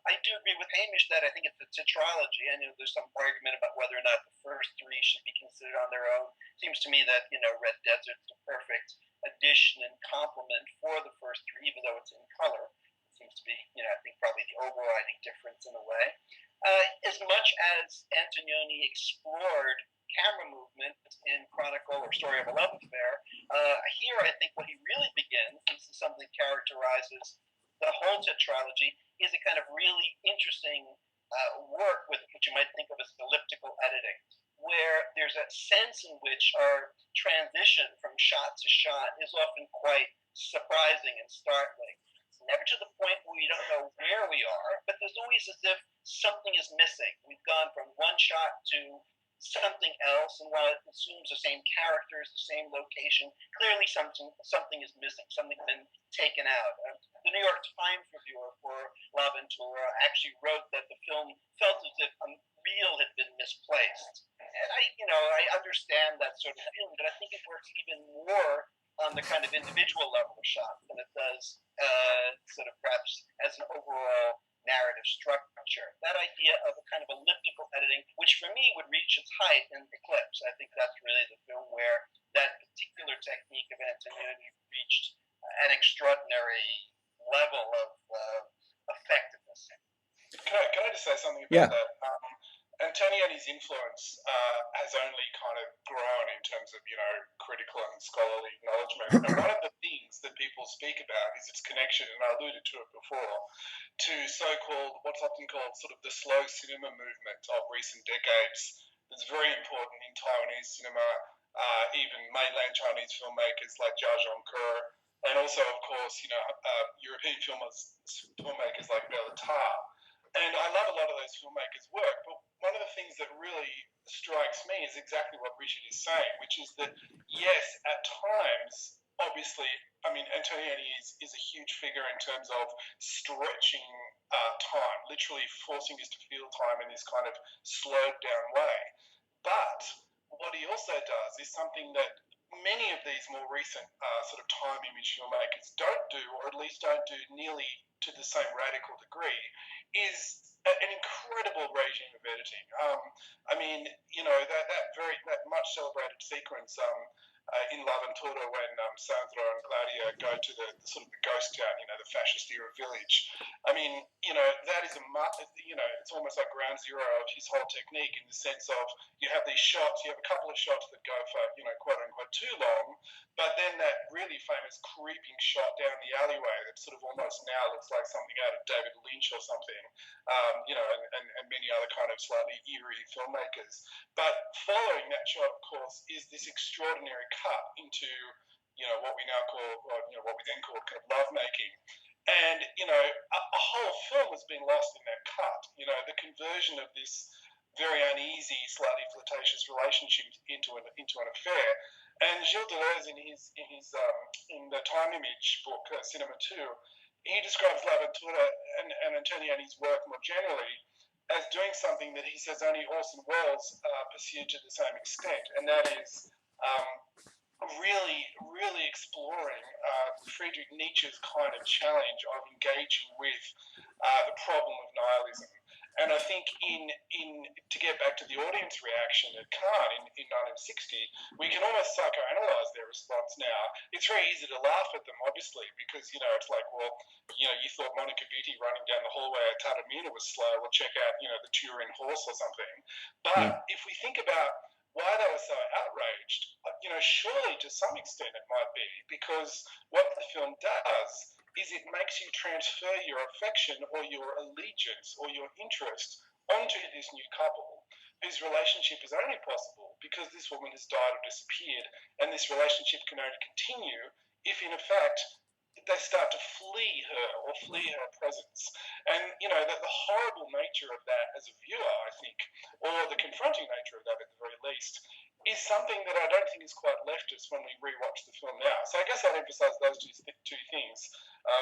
I do agree with Hamish that I think it's a tetralogy. I know there's some argument about whether or not the first three should be considered on their own. Seems to me that Red Desert's the perfect addition and complement for the first three, even though it's in color. It seems to be, I think probably the overriding difference in a way. As much as Antonioni explored camera movement in Chronicle or Story of a Love Affair, here I think what he really begins, this is something that characterizes the whole tetralogy, is a kind of really interesting work with what you might think of as elliptical editing, where there's a sense in which our transition from shot to shot is often quite surprising and startling. It's never to the point where we don't know where we are, but there's always as if something is missing. We've gone from one shot to something else, and while it assumes the same characters, the same location, clearly something is missing. Something's been taken out. The New York Times reviewer for L'Avventura actually wrote that the film felt as if a reel had been misplaced. And I understand that sort of feeling, but I think it works even more on the kind of individual level of shot than it does sort of perhaps as an overall narrative structure. That idea of a kind of elliptical editing, which for me would reach its height in Eclipse. I think that's really the film where that particular technique of Antonioni reached an extraordinary level of effectiveness. Can I just say something about that? Antonioni's influence has only kind of grown in terms of, critical and scholarly acknowledgement. And one of the things that people speak about is its connection, and I alluded to it before, to so-called, what's often called sort of the slow cinema movement of recent decades. It's very important in Taiwanese cinema, even mainland Chinese filmmakers like Jia Zhongke, and also, of course, European filmmakers like Béla Tarr. And I love a lot of those filmmakers' work, but one of the things that really strikes me is exactly what Richard is saying, which is that, yes, at times, obviously, Antonioni is a huge figure in terms of stretching time, literally forcing us to feel time in this kind of slowed down way. But what he also does is something that many of these more recent sort of time image filmmakers don't do, or at least don't do nearly to the same radical degree, is an incredible regime of editing. That much celebrated sequence in L'Avventura when Sandro and Claudia go to the sort of the ghost town, the fascist era village. That is it's almost like ground zero of his whole technique, in the sense of you have these shots, you have a couple of shots that go for, quote unquote too long, but then that really famous creeping shot down the alleyway that sort of almost now looks like something out of David Lynch or something, and many other kind of slightly eerie filmmakers. But following that shot, of course, is this extraordinary cut into, what we now call, or, what we then called kind of lovemaking. And, a whole film has been lost in that cut. The conversion of this very uneasy, slightly flirtatious relationship into an affair. And Gilles Deleuze, in the Time Image book, Cinema 2, he describes L'Avventura and Antonioni's work more generally as doing something that he says only Orson Welles pursued to the same extent, and that is really exploring Friedrich Nietzsche's kind of challenge of engaging with the problem of nihilism. And I think to get back to the audience reaction at Cannes in 1960, we can almost psychoanalyze their response now. It's very easy to laugh at them, obviously, because, it's like, well, you thought Monica Vitti running down the hallway at Taormina was slow. Well, check out, the Turin horse or something. But if we think about why they were so outraged, surely to some extent it might be because what the film does is it makes you transfer your affection or your allegiance or your interest onto this new couple, whose relationship is only possible because this woman has died or disappeared, and this relationship can only continue if, in effect, they start to flee her or flee her presence. And, that the horrible nature of that as a viewer, I think, or the confronting nature of that at the very least, is something that I don't think is quite leftist when we rewatch the film now. So I guess I'd emphasise those two things.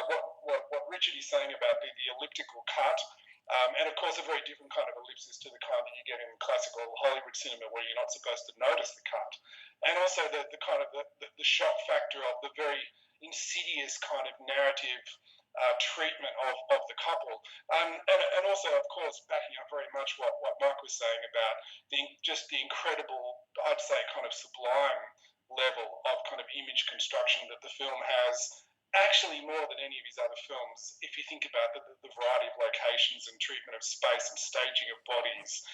What Richard is saying about the elliptical cut, and of course a very different kind of ellipsis to the kind that you get in classical Hollywood cinema where you're not supposed to notice the cut. And also the kind of the shock factor of the very insidious kind of narrative treatment of the couple. And also, of course, backing up very much what Mark was saying about just the incredible, I'd say, kind of sublime level of kind of image construction that the film has, actually more than any of his other films. If you think about the variety of locations and treatment of space and staging of bodies,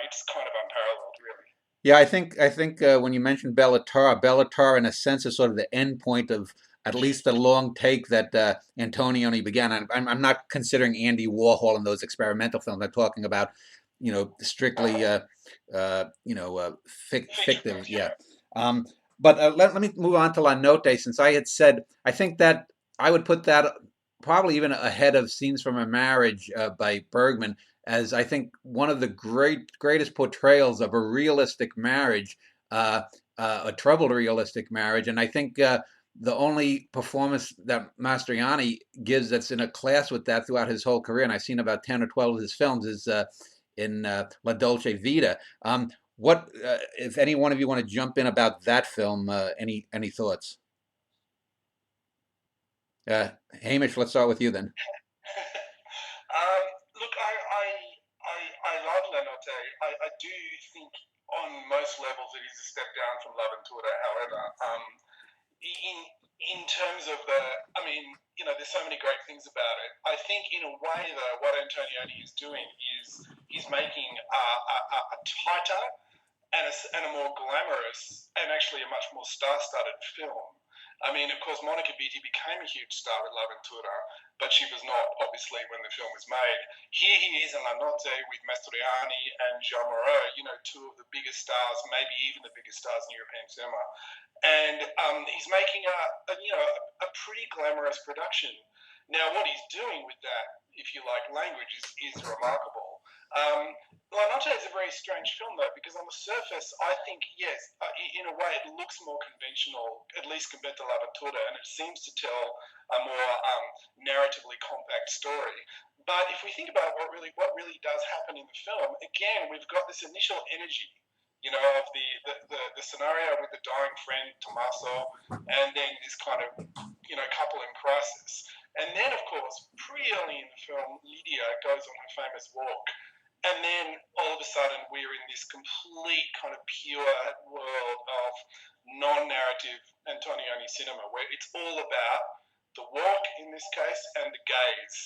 it's kind of unparalleled, really. Yeah, I think when you mentioned Bellatar in a sense is sort of the end point of at least the long take that Antonioni began. I'm not considering Andy Warhol and those experimental films. I'm talking about, strictly, fictive. Yeah. But let me move on to La Notte, since I had said I think that I would put that probably even ahead of Scenes from a Marriage by Bergman, as I think one of the greatest portrayals of a realistic marriage, a troubled realistic marriage. And I think the only performance that Mastroianni gives that's in a class with that throughout his whole career, and I've seen about 10 or 12 of his films, is in La Dolce Vita. What, if any one of you want to jump in about that film, any thoughts? Hamish, let's start with you then. Look, I love La Notte. I do think on most levels it is a step down from L'Avventura. However, in terms of there's so many great things about it. I think in a way though, what Antonioni is doing is he's making a tighter and a more glamorous and actually a much more star-studded film. I mean, of course, Monica Vitti became a huge star with L'Avventura, but she was not, obviously, when the film was made. Here he is in La Notte with Mastroianni and Jean Moreau, two of the biggest stars, maybe even the biggest stars in European cinema. And he's making a pretty glamorous production. Now, what he's doing with that, if you like, language is remarkable. La Notte is a very strange film, though, because on the surface, I think, yes, in a way, it looks more conventional, at least compared to L'Avventura, and it seems to tell a more narratively compact story. But if we think about what really does happen in the film, again, we've got this initial energy, of the scenario with the dying friend Tommaso, and then this kind of, couple in crisis. And then, of course, pretty early in the film, Lydia goes on her famous walk. And then all of a sudden we're in this complete kind of pure world of non-narrative Antonioni cinema, where it's all about the walk in this case and the gaze.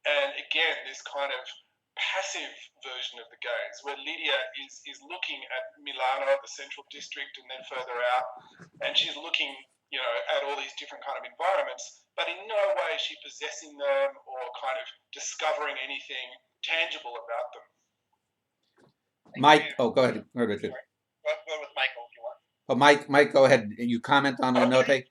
And again, this kind of passive version of the gaze, where Lydia is looking at Milano, the central district, and then further out, and she's looking, at all these different kind of environments, but in no way is she possessing them or kind of discovering anything tangible about them. Mike, go ahead, Richard. Go with Michael if you want. Oh, Mike, go ahead. You comment on La Notte?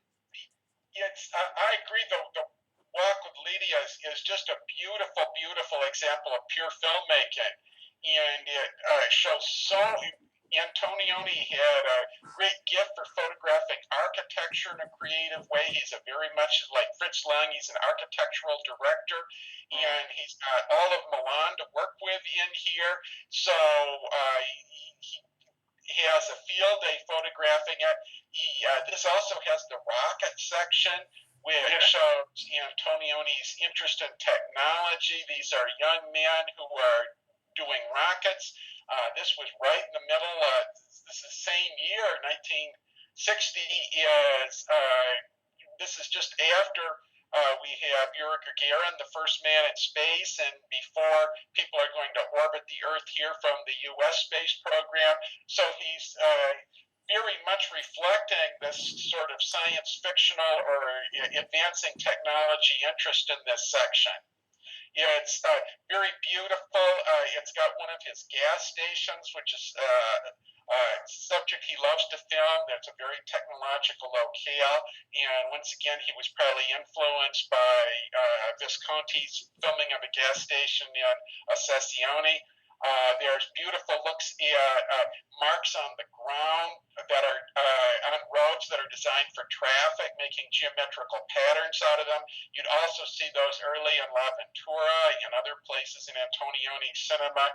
Yes, I agree. The walk with Lydia is just a beautiful, beautiful example of pure filmmaking, and it shows so. Antonioni had a great gift for photographing architecture in a creative way. He's a very much like Fritz Lang. He's an architectural director, and he's got all of Milan to work with in here. So he has a field day photographing it. This also has the rocket section, which shows Antonioni's interest in technology. These are young men who are doing rockets. This was right in the middle. This is the same year, 1960. This is just after we have Yuri Gagarin, the first man in space, and before people are going to orbit the Earth here from the U.S. space program. So he's very much reflecting this sort of science fictional or advancing technology interest in this section. It's very beautiful. It's got one of his gas stations, which is subject he loves to film. That's a very technological locale, and once again, he was probably influenced by Visconti's filming of a gas station in Sessione. There's beautiful marks on the ground that are on roads that are designed for traffic, making geometrical patterns out of them. You'd also see those early in La Ventura and other places in Antonioni's cinema.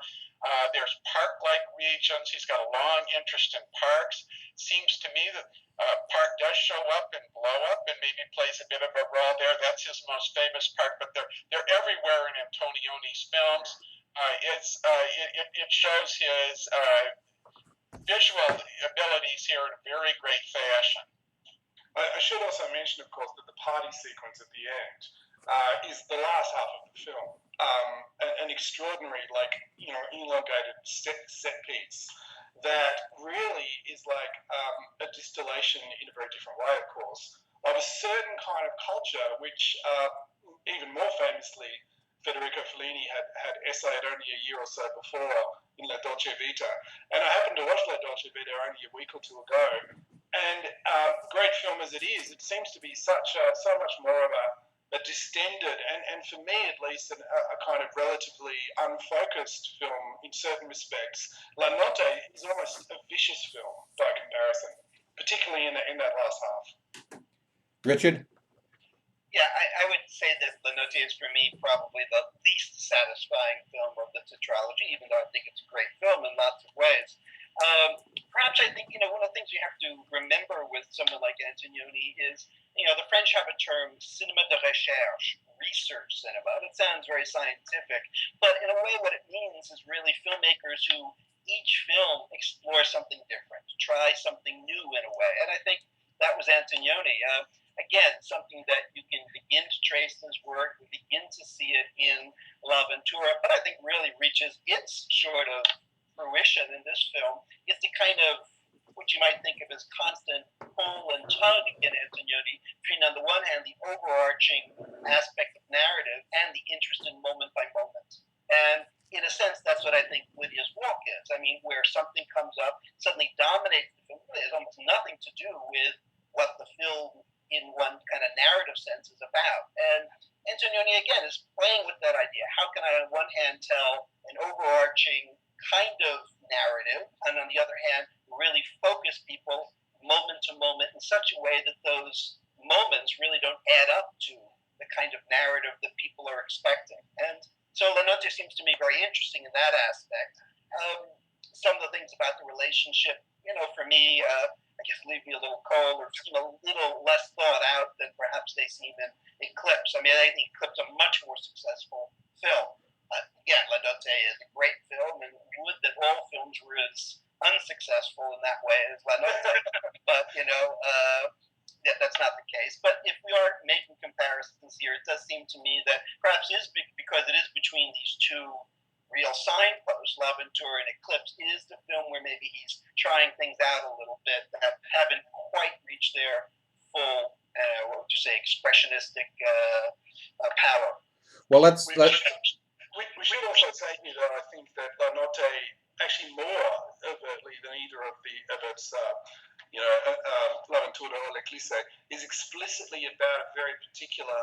There's park-like regions. He's got a long interest in parks. Seems to me that park does show up and blow up and maybe plays a bit of a role there. That's his most famous park, but they're everywhere in Antonioni's films. It shows his visual abilities here in a very great fashion. I should also mention, of course, that the party sequence at the end is the last half of the film. An extraordinary, elongated set piece that really is like a distillation in a very different way, of course, of a certain kind of culture, which even more famously, Federico Fellini had essayed only a year or so before in La Dolce Vita. And I happened to watch La Dolce Vita only a week or two ago. And great film as it is, it seems to be so much more of a distended and for me at least a kind of relatively unfocused film in certain respects. La Notte is almost a vicious film by comparison, particularly in that last half. Richard? Yeah, I would say that La Notte is for me probably the least satisfying film of the tetralogy, even though I think it's a great film in lots of ways. Perhaps I think, one of the things you have to remember with someone like Antonioni is, the French have a term, cinéma de recherche, research cinema. It sounds very scientific, but in a way what it means is really filmmakers who each film explore something different, try something new in a way. And I think that was Antonioni. Again, something that you can begin to trace his work, begin to see it in La Ventura, but I think really reaches its sort of fruition in this film. It's the kind of what you might think of as constant pull and tug in Antonioni between, on the one hand, the overarching aspect of narrative and the interest in moment by moment. And in a sense, that's what I think Lydia's Walk is. I mean, where something comes up, suddenly dominates the film. It has almost nothing to do with what the film in one kind of narrative sense is about. And Antonioni, again, is playing with that idea. How can I, on one hand, tell an overarching kind of narrative, and on the other hand, really focus people moment to moment in such a way that those moments really don't add up to the kind of narrative that people are expecting. And so La Notte seems to me very interesting in that aspect. Some of the things about the relationship, for me, I guess leave me a little cold or seem a little less thought out than perhaps they seem in Eclipse. I mean, I think Eclipse is a much more successful film. Again, La Notte is a great film, and would that all films were as unsuccessful in that way as La Notte. But, that's not the case. But if we are making comparisons here, it does seem to me that perhaps it is because it is between these two real signposts, La Ventura and Eclipse, is the film where maybe he's trying things out a little bit that haven't quite reached their full, what would you say, expressionistic power. Well, we should also say here that I think that La Notte, actually more overtly than either of its, La Ventura or L'Eclisse, is explicitly about a very particular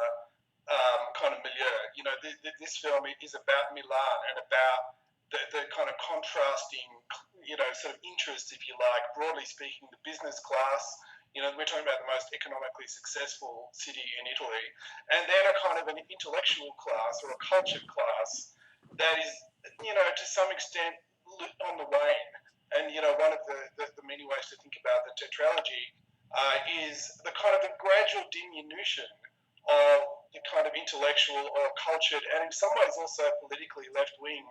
kind of milieu. This film is about Milan and about the kind of contrasting, sort of interests, if you like, broadly speaking, the business class. We're talking about the most economically successful city in Italy, and then a kind of an intellectual class or a cultured class that is, to some extent on the wane. And, one of the many ways to think about the tetralogy is the kind of the gradual diminution of the kind of intellectual or cultured and in some ways also politically left-wing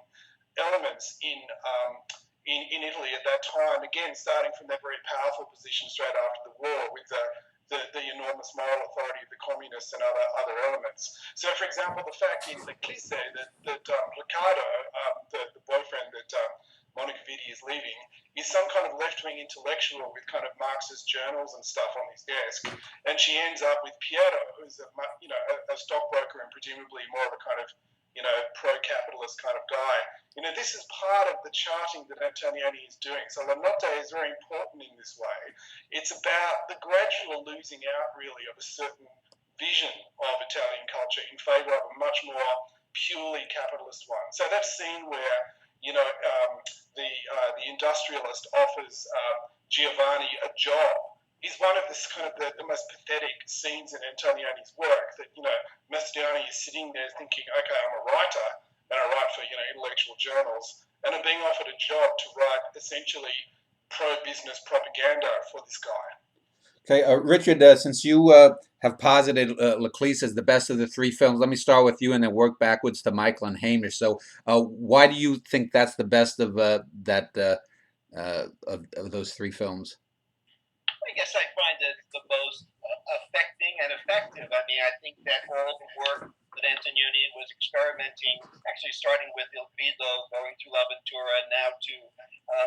elements in Italy at that time, again, starting from that very powerful position straight after the war with the enormous moral authority of the communists and other elements. So, for example, the fact in L'Eclisse that Riccardo, the boyfriend that Monica Vitti is leaving, is some kind of left-wing intellectual with kind of Marxist journals and stuff on his desk, and she ends up with Piero, who's a stockbroker and presumably more of a kind of pro-capitalist kind of guy. This is part of the charting that Antonioni is doing. So La Notte is very important in this way. It's about the gradual losing out, really, of a certain vision of Italian culture in favour of a much more purely capitalist one. So that scene where the industrialist offers Giovanni a job is one of the most pathetic scenes in Antonioni's work. That Mastiani is sitting there thinking, okay, I'm a writer and I write for intellectual journals, and I'm being offered a job to write essentially pro-business propaganda for this guy. Okay, Richard, since you have posited Leclerc as the best of the three films, let me start with you and then work backwards to Michael and Hamish. So, why do you think that's the best of of those three films? I guess I find it the most affecting and effective. I mean, I think that all the work that Antonioni was experimenting, actually starting with Il Grido, going through L'Avventura, and now to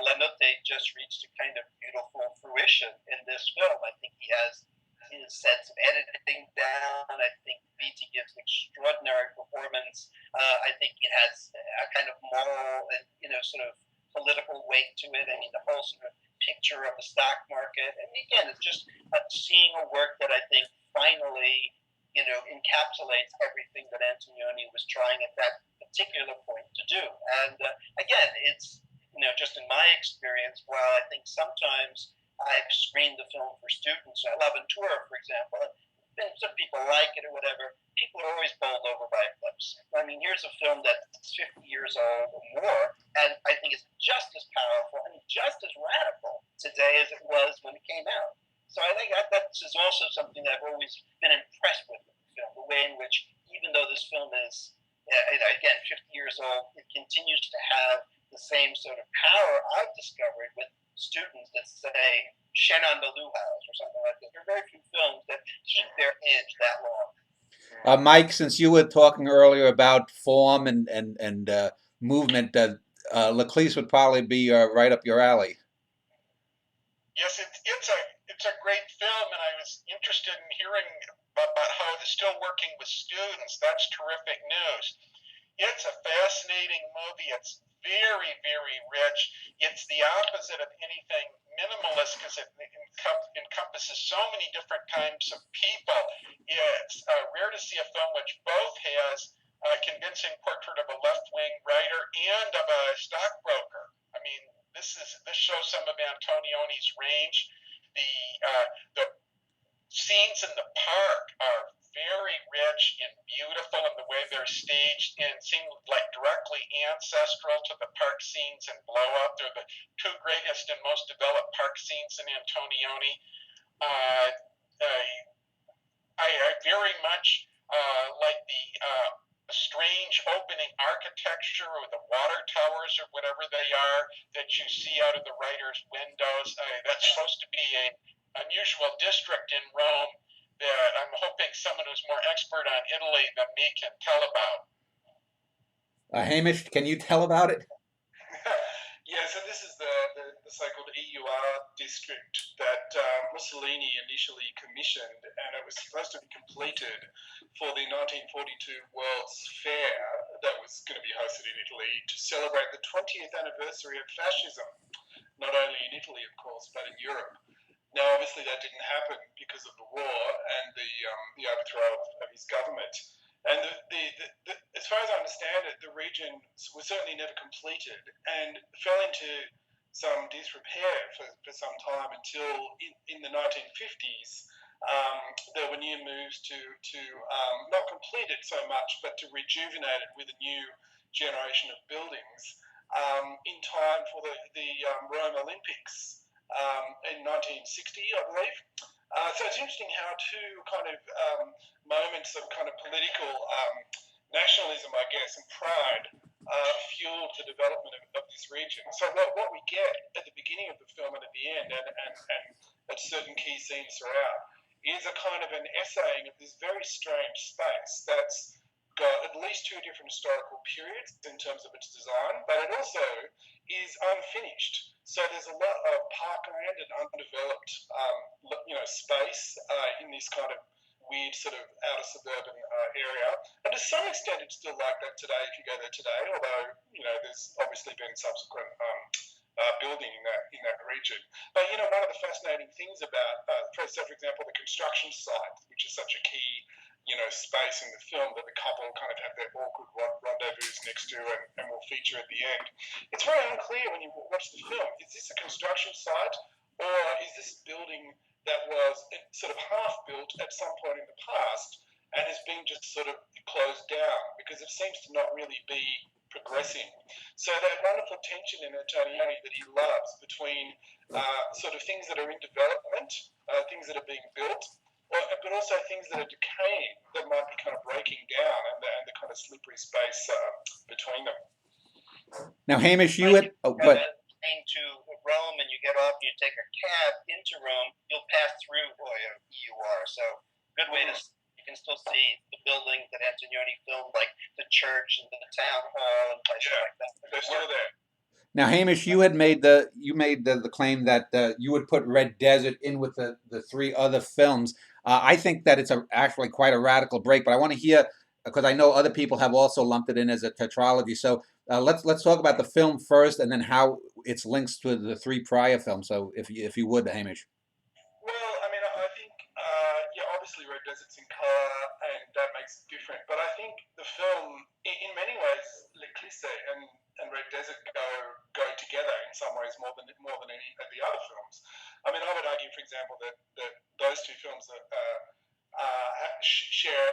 La Notte, just reached a kind of beautiful fruition in this film. I think he has his sense of editing down. I think Vitti gives an extraordinary performance. I think it has a kind of moral and sort of political weight to it. I mean, the whole sort of picture of the stock market. And again, it's just seeing a work that I think finally, encapsulates everything that Antonioni was trying at that particular point to do. And again, it's, just in my experience, while I think sometimes I've screened the film for students, L'Avventura, for example, and some people like it or whatever, people are always bowled over by Eclipse. I mean, here's a film that's 50 years old or more, and I think it's just as powerful and just as radical today as it was when it came out. So I think that is also something that I've always been impressed with the film, the way in which, even though this film is, again, 50 years old, it continues to have the same sort of power I've discovered with students that say Shannon the Lou House or something like that. There are very few films that keep their edge that long. Mike, since you were talking earlier about form and movement, Leclerc would probably be right up your alley. Yes, it's a great film, and I was interested in hearing about how it's still working with students. That's terrific news. It's a fascinating movie. It's very, very rich. It's the opposite of anything minimalist because it encompasses so many different kinds of people. It's rare to see a film which both has a convincing portrait of a left-wing writer and of a stockbroker. I mean, this shows some of Antonioni's range. The scenes in the park are very rich and beautiful in the way they're staged and seem like directly ancestral to the park scenes in Blow Up. They're the two greatest and most developed park scenes in Antonioni. I very much like the strange opening architecture or the water towers or whatever they are that you see out of the writer's windows. That's supposed to be an unusual district in Rome that I'm hoping someone who's more expert on Italy than me can tell about. Hamish, can you tell about it? Yeah, so this is the so-called EUR district that Mussolini initially commissioned, and it was supposed to be completed for the 1942 World's Fair that was going to be hosted in Italy to celebrate the 20th anniversary of fascism, not only in Italy, of course, but in Europe. Now, obviously, that didn't happen because of the war and the overthrow of his government. And as far as I understand it, the region was certainly never completed and fell into some disrepair for some time until in the 1950s, there were new moves to not complete it so much, but to rejuvenate it with a new generation of buildings in time for the Rome Olympics in 1960, I believe. So it's interesting how two kind of moments of kind of political nationalism, I guess, and pride fueled the development of this region. So what we get at the beginning of the film and at the end, and at certain key scenes throughout, is a kind of an essaying of this very strange space that's got at least two different historical periods in terms of its design, but it also is unfinished. So there's a lot of parkland and undeveloped, space in this kind of weird sort of outer suburban area. And to some extent, it's still like that today if you go there today, although, there's obviously been subsequent building in that region. But, one of the fascinating things about, for example, the construction site, which is such a key, space in the film that the couple kind of have their awkward rendezvous next to and will feature at the end. It's very unclear when you watch the film. Is this a construction site, or is this building that was sort of half built at some point in the past and has been just sort of closed down, because it seems to not really be progressing. So that wonderful tension in Antonioni that he loves between sort of things that are in development, things that are being built, but also things that are decaying, that might be kind of breaking down, and the kind of slippery space between them. Now, Hamish, you had... Oh, but to Rome and you get off and you take a cab into Rome, you'll pass through EUR. So good way to, you can still see the buildings that Antonioni filmed, like the church and the town hall and places like that. They're still there. Now, Hamish, you had made the claim that you would put Red Desert in with the three other films. I think that it's actually quite a radical break, but I want to hear, because I know other people have also lumped it in as a tetralogy. So let's talk about the film first, and then how it's links to the three prior films. So if you would, Hamish. Well, I mean, I think obviously Red Desert's in colour, and that makes it different. But I think the film, in many ways, Le Cliché and Red Desert go together in some ways more than any of the other films. I mean, I would argue, for example, that those two films share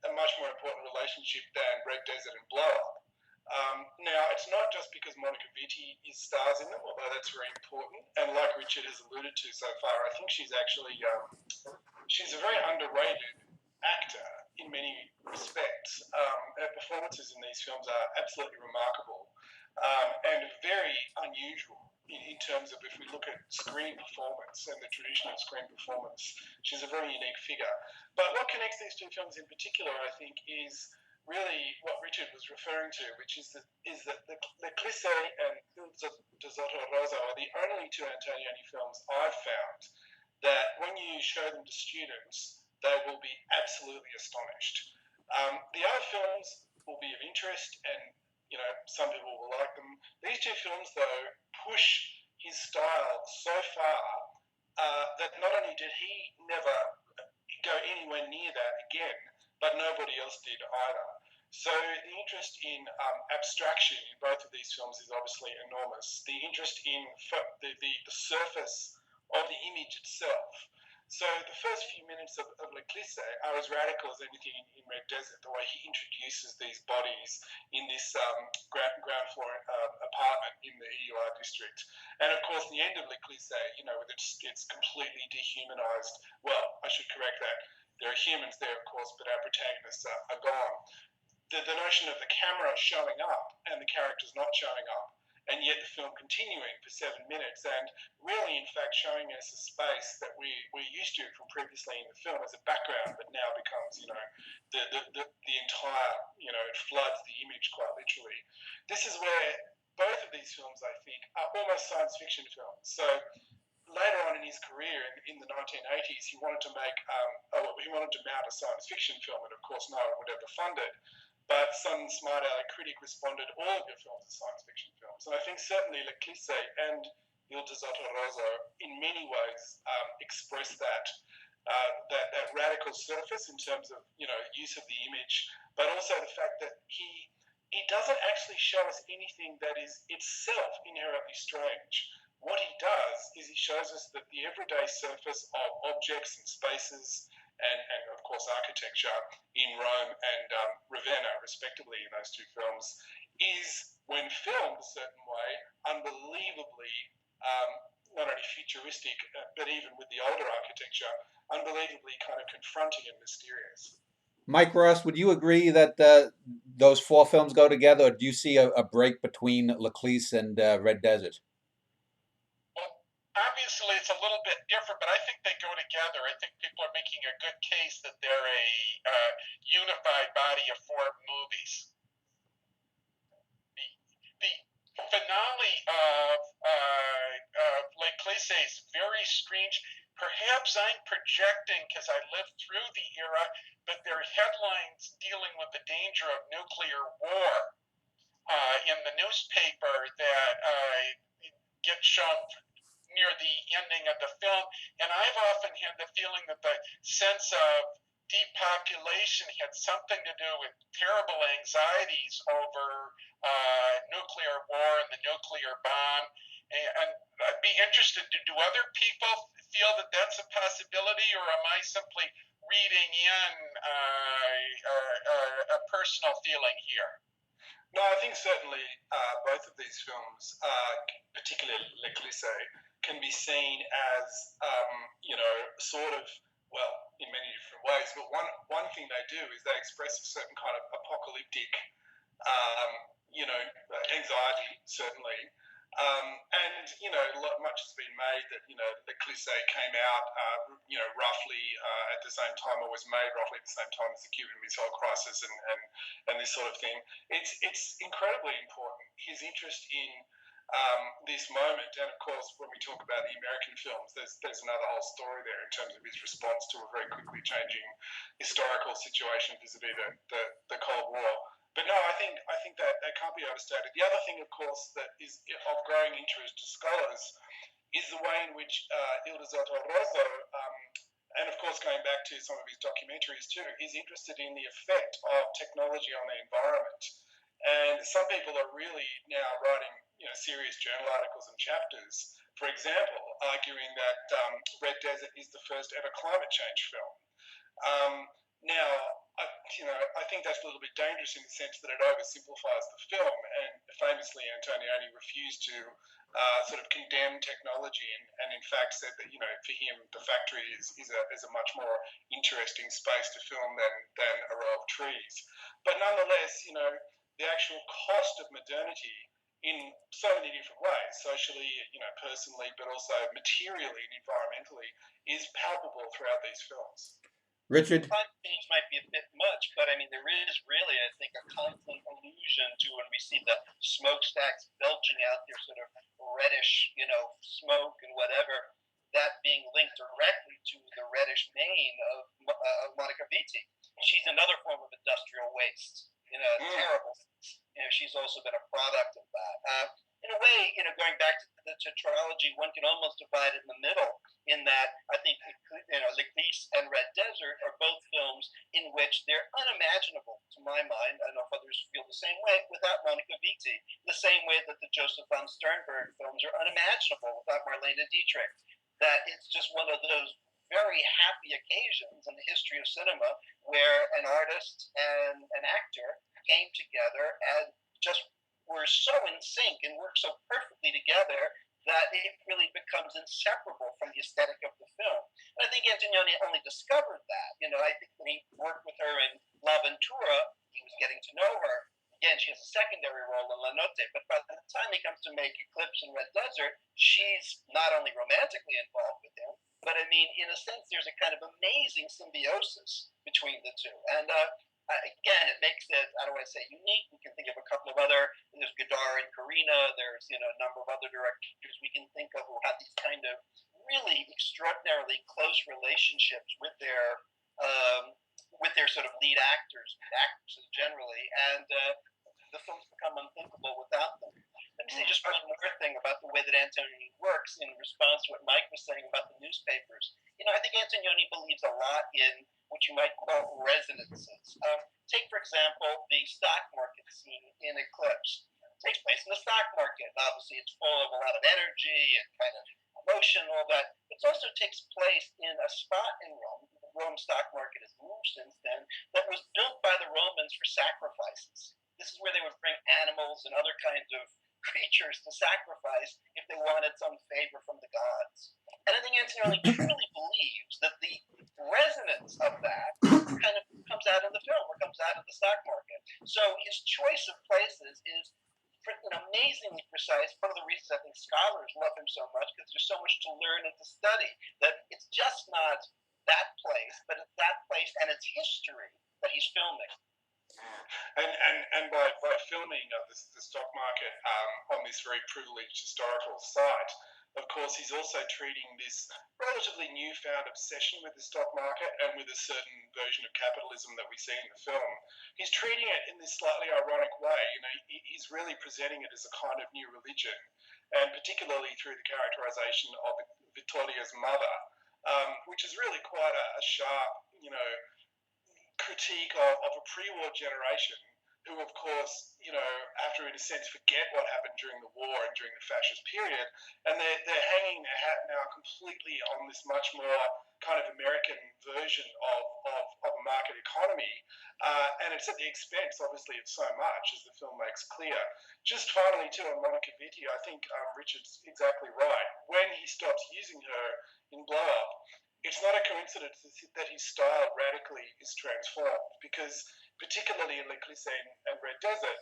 a much more important relationship than Red Desert and Blow Up. Now, it's not just because Monica Vitti stars in them, although that's very important. And like Richard has alluded to so far, I think she's actually she's a very underrated actor in many respects. Her performances in these films are absolutely remarkable and very unusual in terms of, if we look at screen performance and the traditional screen performance, she's a very unique figure. But what connects these two films in particular, I think, is really what Richard was referring to, which is that the Cliché and Il Desotto Rosso are the only two Antonioni films I've found that when you show them to students, they will be absolutely astonished. The other films will be of interest, and some people will like them. These two films, though, push his style so far that not only did he never go anywhere near that again, but nobody else did either. So the interest in abstraction in both of these films is obviously enormous. The interest in the surface of the image itself. So the first few minutes of Le Cliché are as radical as anything in Red Desert, the way he introduces these bodies in this ground floor apartment in the EUR district. And of course, the end of Le Cliché, with it's completely dehumanized. Well, I should correct that. There are humans there, of course, but our protagonists are gone. The notion of the camera showing up and the characters not showing up, and yet the film continuing for 7 minutes, and really, in fact, showing us a space that we're used to from previously in the film as a background, but now becomes, the entire, it floods the image quite literally. This is where both of these films, I think, are almost science fiction films. So later on in his career, in the 1980s, he wanted to mount a science fiction film, and of course, no one would ever fund it. But some smart aleck critic responded, all of your films are science fiction films. And I think certainly Le Cliché and Il Desotto Rosso in many ways express that radical surface in terms of, use of the image, but also the fact that he doesn't actually show us anything that is itself inherently strange. What he does is he shows us that the everyday surface of objects and spaces and of course architecture in Rome and Ravenna, respectively, in those two films, is, when filmed a certain way, unbelievably not only futuristic, but even with the older architecture, unbelievably kind of confronting and mysterious. Mike Ross, would you agree that those four films go together, or do you see a break between Le Cliché and Red Desert? Obviously, it's a little bit different, but I think they go together. I think people are making a good case that they're a unified body of four movies. The finale of Le Cliché is very strange. perhaps I'm projecting because I lived through the era, but there are headlines dealing with the danger of nuclear war in the newspaper that get shown near the ending of the film. And I've often had the feeling that the sense of depopulation had something to do with terrible anxieties over nuclear war and the nuclear bomb. And I'd be interested, do other people feel that that's a possibility, or am I simply reading in a personal feeling here? No, I think certainly both of these films, particularly Le Clissé, can be seen as, sort of, well, in many different ways. But one thing they do is they express a certain kind of apocalyptic, anxiety, certainly. Much has been made that, Le Clissé came out, roughly at the same time, or was made roughly at the same time as the Cuban Missile Crisis and this sort of thing. It's incredibly important, his interest in this moment. And of course, when we talk about the American films, there's another whole story there in terms of his response to a very quickly changing historical situation vis-a-vis the Cold War. But no, I think that can't be overstated. The other thing, of course, that is of growing interest to scholars is the way in which Ildefonso Rosso, and of course going back to some of his documentaries too, is interested in the effect of technology on the environment. And some people are really now writing, serious journal articles and chapters, for example, arguing that Red Desert is the first ever climate change film. Now, I think that's a little bit dangerous in the sense that it oversimplifies the film, and famously Antonioni refused to sort of condemn technology and in fact said that, for him the factory is a much more interesting space to film than a row of trees. But nonetheless, the actual cost of modernity in so many different ways, socially, personally, but also materially and environmentally, is palpable throughout these films. Richard? Climate change might be a bit much, but I mean, there is really, I think, a constant allusion to when we see the smokestacks belching out their sort of reddish, smoke and whatever, that being linked directly to the reddish mane of Monica Vitti. She's another form of industrial waste, terrible. She's also been a product of that. In a way, going back to the tetralogy, one can almost divide it in the middle, in that I think, Le Clissé and Red Desert are both films in which they're unimaginable, to my mind, I don't know if others feel the same way, without Monica Vitti, the same way that the Joseph von Sternberg films are unimaginable without Marlene Dietrich. That it's just one of those very happy occasions in the history of cinema where an artist and an actor came together and just were so in sync and worked so perfectly together that it really becomes inseparable from the aesthetic of the film. And I think Antonioni only discovered that. I think when he worked with her in La Ventura, he was getting to know her. Again, she has a secondary role in La Notte, but by the time he comes to make Eclipse and Red Desert, she's not only romantically involved with him, but I mean, in a sense, there's a kind of amazing symbiosis between the two. And again, it makes it, I don't want to say unique. We can think of a couple of other, there's Godard and Karina, there's, a number of other directors we can think of who have these kind of really extraordinarily close relationships with their sort of lead actresses generally, and the films become unthinkable without them. Let me say just one more thing about the way that Antonioni works in response to what Mike was saying about the newspapers. I think Antonioni believes a lot in what you might call resonances. Take, for example, the stock market scene in Eclipse. It takes place in the stock market. Obviously, it's full of a lot of energy and kind of emotion and all that. It also takes place in a spot in Rome. The Rome stock market has moved since then. That was built by the Romans for sacrifices. This is where they would bring animals and other kinds of creatures to sacrifice if they wanted some favor from the gods. And I think Antonioni truly believes that the resonance of that kind of comes out in the film or comes out of the stock market. So his choice of places is amazingly precise. One of the reasons I think scholars love him so much, because there's so much to learn and to study, that it's just not that place, but it's that place and its history that he's filming. And by filming the stock market on this very privileged historical site, of course, he's also treating this relatively newfound obsession with the stock market and with a certain version of capitalism that we see in the film. He's treating it in this slightly ironic way. You know, he's really presenting it as a kind of new religion, and particularly through the characterization of Vittoria's mother, which is really quite a sharp, you know, critique of a pre-war generation who, of course, you know, after in a sense forget what happened during the war and during the fascist period, and they're hanging their hat now completely on this much more kind of American version of a market economy, and it's at the expense, obviously, of so much, as the film makes clear. Just finally, too, on Monica Vitti, I think Richard's exactly right. When he stops using her in Blow Up, it's not a coincidence that his style radically is transformed, because particularly in L'Eclisse and Red Desert,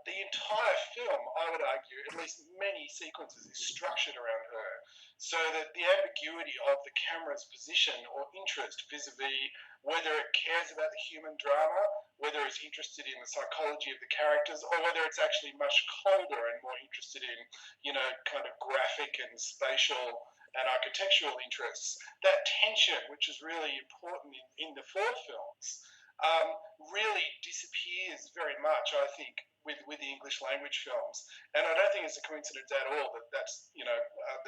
the entire film, I would argue, at least many sequences, is structured around her, so that the ambiguity of the camera's position or interest vis-a-vis whether it cares about the human drama, whether it's interested in the psychology of the characters, or whether it's actually much colder and more interested in, you know, kind of graphic and spatial and architectural interests. That tension, which is really important in the four films, really disappears very much, I think, with the English language films. And I don't think it's a coincidence at all that's you know,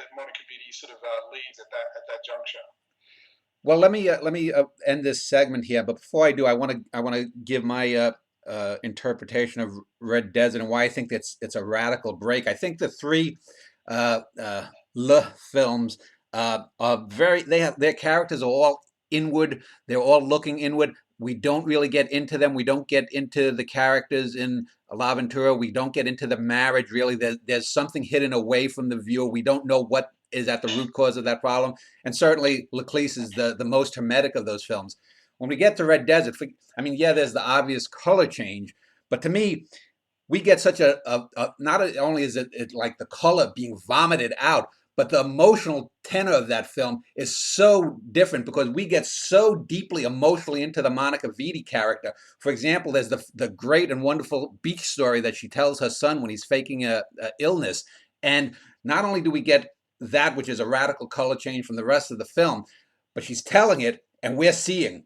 that Monica Vitti sort of leaves at that juncture. Well, let me end this segment here. But before I do, I want to give my interpretation of Red Desert and why I think it's a radical break. I think the three Le films are very. They have their characters are all inward. They're all looking inward. We don't really get into them. We don't get into the characters in L'Avventura. We don't get into the marriage, really. There's something hidden away from the viewer. We don't know what is at the root cause of that problem. And certainly, L'Eclisse is the most hermetic of those films. When we get to Red Desert, I mean, yeah, there's the obvious color change. But to me, we get such not only is it like the color being vomited out, but the emotional tenor of that film is so different because we get so deeply emotionally into the Monica Vitti character. For example, there's the great and wonderful beach story that she tells her son when he's faking a illness. And not only do we get that, which is a radical color change from the rest of the film, but she's telling it and we are seeing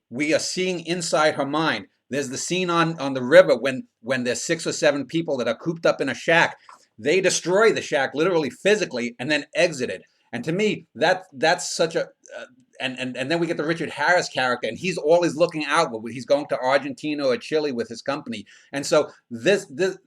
inside her mind. There's the scene on the river when there's 6 or 7 people that are cooped up in a shack. They destroy the shack literally physically and then exit it. And to me, that's such a and then we get the Richard Harris character, and he's always looking outward. He's going to Argentina or Chile with his company, and so the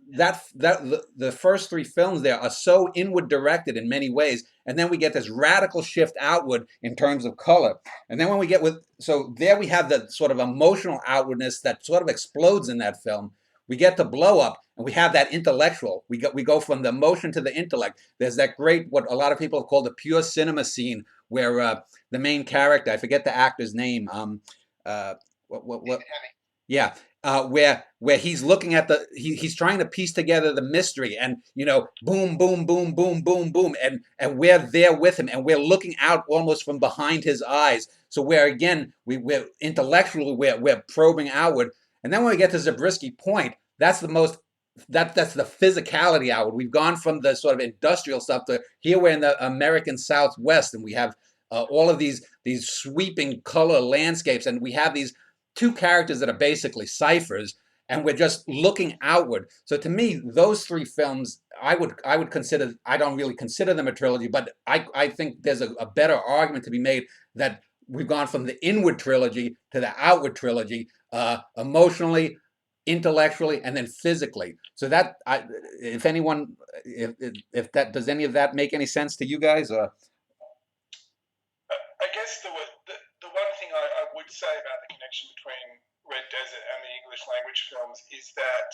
first 3 films there are so inward directed in many ways, and then we get this radical shift outward in terms of color. And then when we get so there we have the sort of emotional outwardness that sort of explodes in that film. We get to Blow Up, and we have that intellectual. We go from the emotion to the intellect. There's that great, what a lot of people have called the pure cinema scene, where the main character, I forget the actor's name, what? Yeah, where he's looking at he's trying to piece together the mystery, and you know, boom, boom, boom, boom, boom, boom, and we're there with him, and we're looking out almost from behind his eyes. So where again we're intellectually we're probing outward, and then when we get to Zabriskie Point, that's the most that's the physicality outward. We've gone from the sort of industrial stuff to here we're in the American Southwest, and we have all of these sweeping color landscapes, and we have these 2 characters that are basically ciphers, and we're just looking outward. So to me, those 3 films, I would consider. I don't really consider them a trilogy, but I think there's a better argument to be made that we've gone from the inward trilogy to the outward trilogy, emotionally, intellectually, and then physically. So that if anyone, if that does any of that make any sense to you guys? Or I guess the one thing I would say about the connection between Red Desert and the English language films is that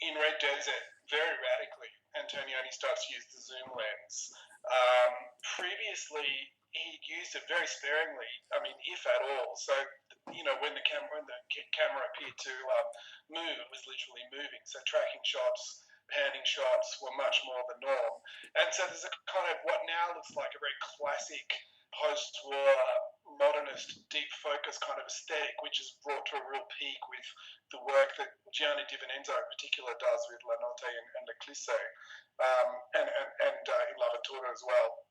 in Red Desert, very radically, Antonioni starts to use the zoom lens. Previously, he used it very sparingly. I mean, if at all. So, you know, when the camera appeared to move, it was literally moving. So, tracking shots, panning shots were much more the norm. And so, there's a kind of what now looks like a very classic post-war modernist deep focus kind of aesthetic, which is brought to a real peak with the work that Gianni Di Vincenzo in particular does with La Notte and L'Eclisse, and in L'Avventura as well.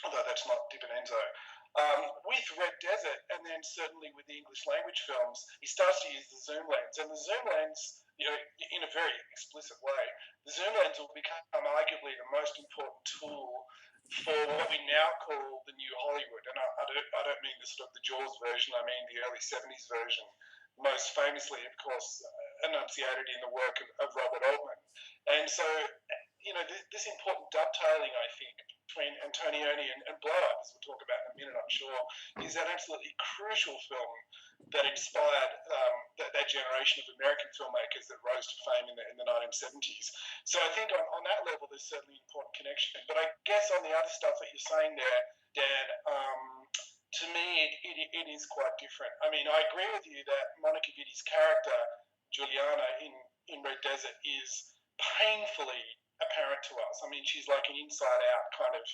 although that's not Di Benenzo. With Red Desert, and then certainly with the English language films, he starts to use the zoom lens, and the zoom lens, in a very explicit way, the zoom lens will become arguably the most important tool for what we now call the new Hollywood. And I don't mean the sort of the Jaws version, I mean the early 70s version, most famously, of course, enunciated in the work of Robert Altman. And so, this important dovetailing, I think, between Antonioni and Blow Up, as we'll talk about in a minute, I'm sure, is an absolutely crucial film that inspired that generation of American filmmakers that rose to fame in the 1970s. So I think on that level, there's certainly an important connection. But I guess on the other stuff that you're saying there, Dan, to me, it is quite different. I mean, I agree with you that Monica Vitti's character, Juliana, in Red Desert is painfully apparent to us. I mean, she's like an inside-out kind of,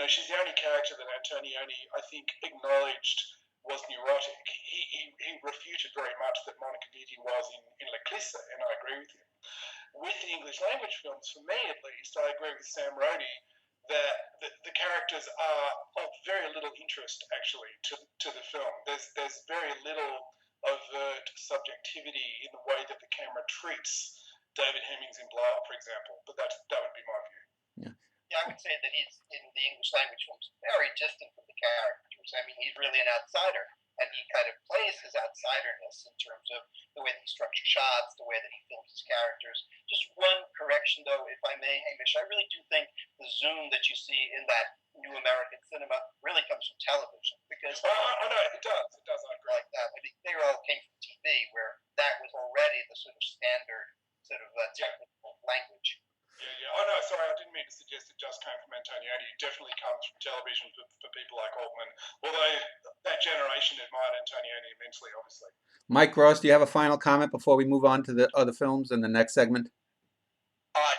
she's the only character that Antonioni, I think, acknowledged was neurotic. He refuted very much that Monica Vitti was in La Clisse, and I agree with him. With the English language films, for me at least, I agree with Sam Rody that the characters are of very little interest, actually, to the film. There's very little overt subjectivity in the way that the camera treats David Hemmings in Blow Up, for example. But that would be my view. Yeah, I would say that he's, in the English language films, very distant from the characters. I mean, he's really an outsider, and he kind of plays his outsiderness in terms of the way that he structures shots, the way that he films his characters. Just one correction, though, if I may, Hamish, I really do think the zoom that you see in that new American cinema really comes from television, because no, it does. I agree. Like that. I mean, they all came from TV, where that was already the sort of standard sort of technical language. Yeah. Oh, no, sorry, I didn't mean to suggest it just came from Antonioni. It definitely comes from television for people like Altman, although that generation admired Antonioni immensely, obviously. Mike Ross, do you have a final comment before we move on to the other films in the next segment?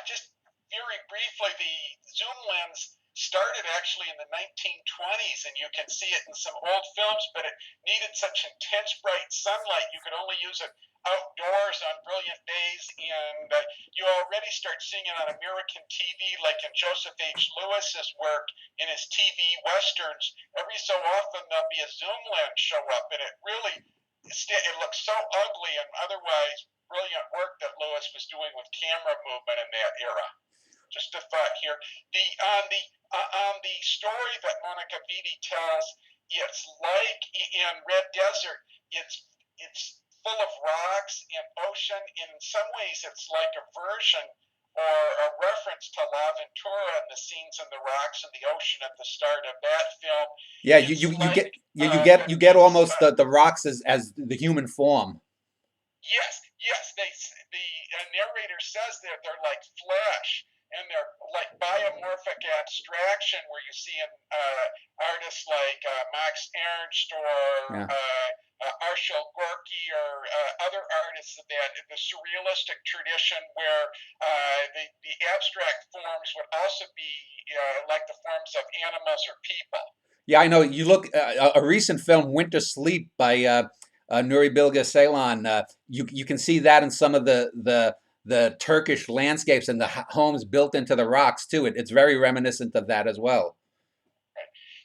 Just very briefly, the zoom lens started actually in the 1920s, and you can see it in some old films, but it needed such intense bright sunlight you could only use it outdoors on brilliant days, and you already start seeing it on American TV, like in Joseph H. Lewis's work in his TV westerns. Every so often there'll be a zoom lens show up, and it really it looks so ugly and otherwise brilliant work that Lewis was doing with camera movement in that era. Just a thought here. On the story that Monica Vitti tells, it's like in Red Desert. It's full of rocks and ocean. In some ways, it's like a version or a reference to La Ventura and the scenes in the rocks and the ocean at the start of that film. Yeah, you get almost the rocks as the human form. Yes. The narrator says that they're like flesh, and they're like biomorphic abstraction, where you see in artists like Max Ernst or Arshel Gorky or other artists of the surrealistic tradition, where the abstract forms would also be like the forms of animals or people. Yeah, I know. You look a recent film, Winter Sleep by Nuri Bilge Ceylan. You can see that in some of the Turkish landscapes and the homes built into the rocks too. It's very reminiscent of that as well.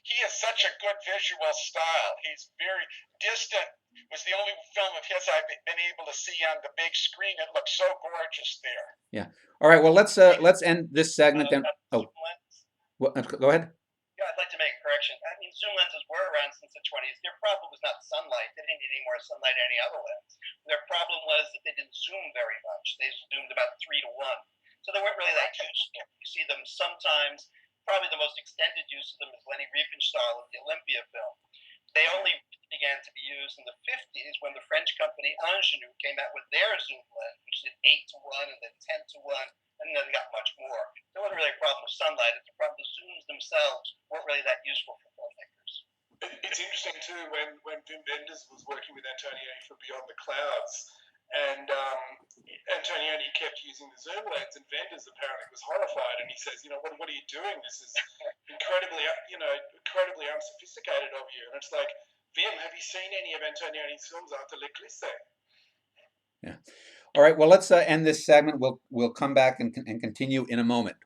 He has such a good visual style. He's very distant. It was the only film of his I've been able to see on the big screen. It looks so gorgeous there. Yeah. All right. Well, let's end this segment. Go ahead. Yeah, I'd like to make a correction. I mean, zoom lenses were around since the 20s. Their problem was not sunlight. They didn't need any more sunlight than any other lens. Their problem was that they didn't zoom very much. They zoomed about 3 to 1. So they weren't really that useful. You see them sometimes. Probably the most extended use of them is Leni Riefenstahl in the Olympia film. They only began to be used in the 50s when the French company Ingenieux came out with their zoom lens, which did 8 to 1 and then 10 to 1. And then got much more. There wasn't really a problem with sunlight. It's a problem. The zooms themselves weren't really that useful for filmmakers. It's interesting too when Wim Wenders was working with Antonioni for Beyond the Clouds, and Antonioni kept using the zoom lens, and Wenders apparently was horrified, and he says, what are you doing? This is incredibly unsophisticated of you. And it's like, Wim, have you seen any of Antonioni's films after Le Clisse? Yeah. All right, well, let's end this segment. We'll come back and continue in a moment.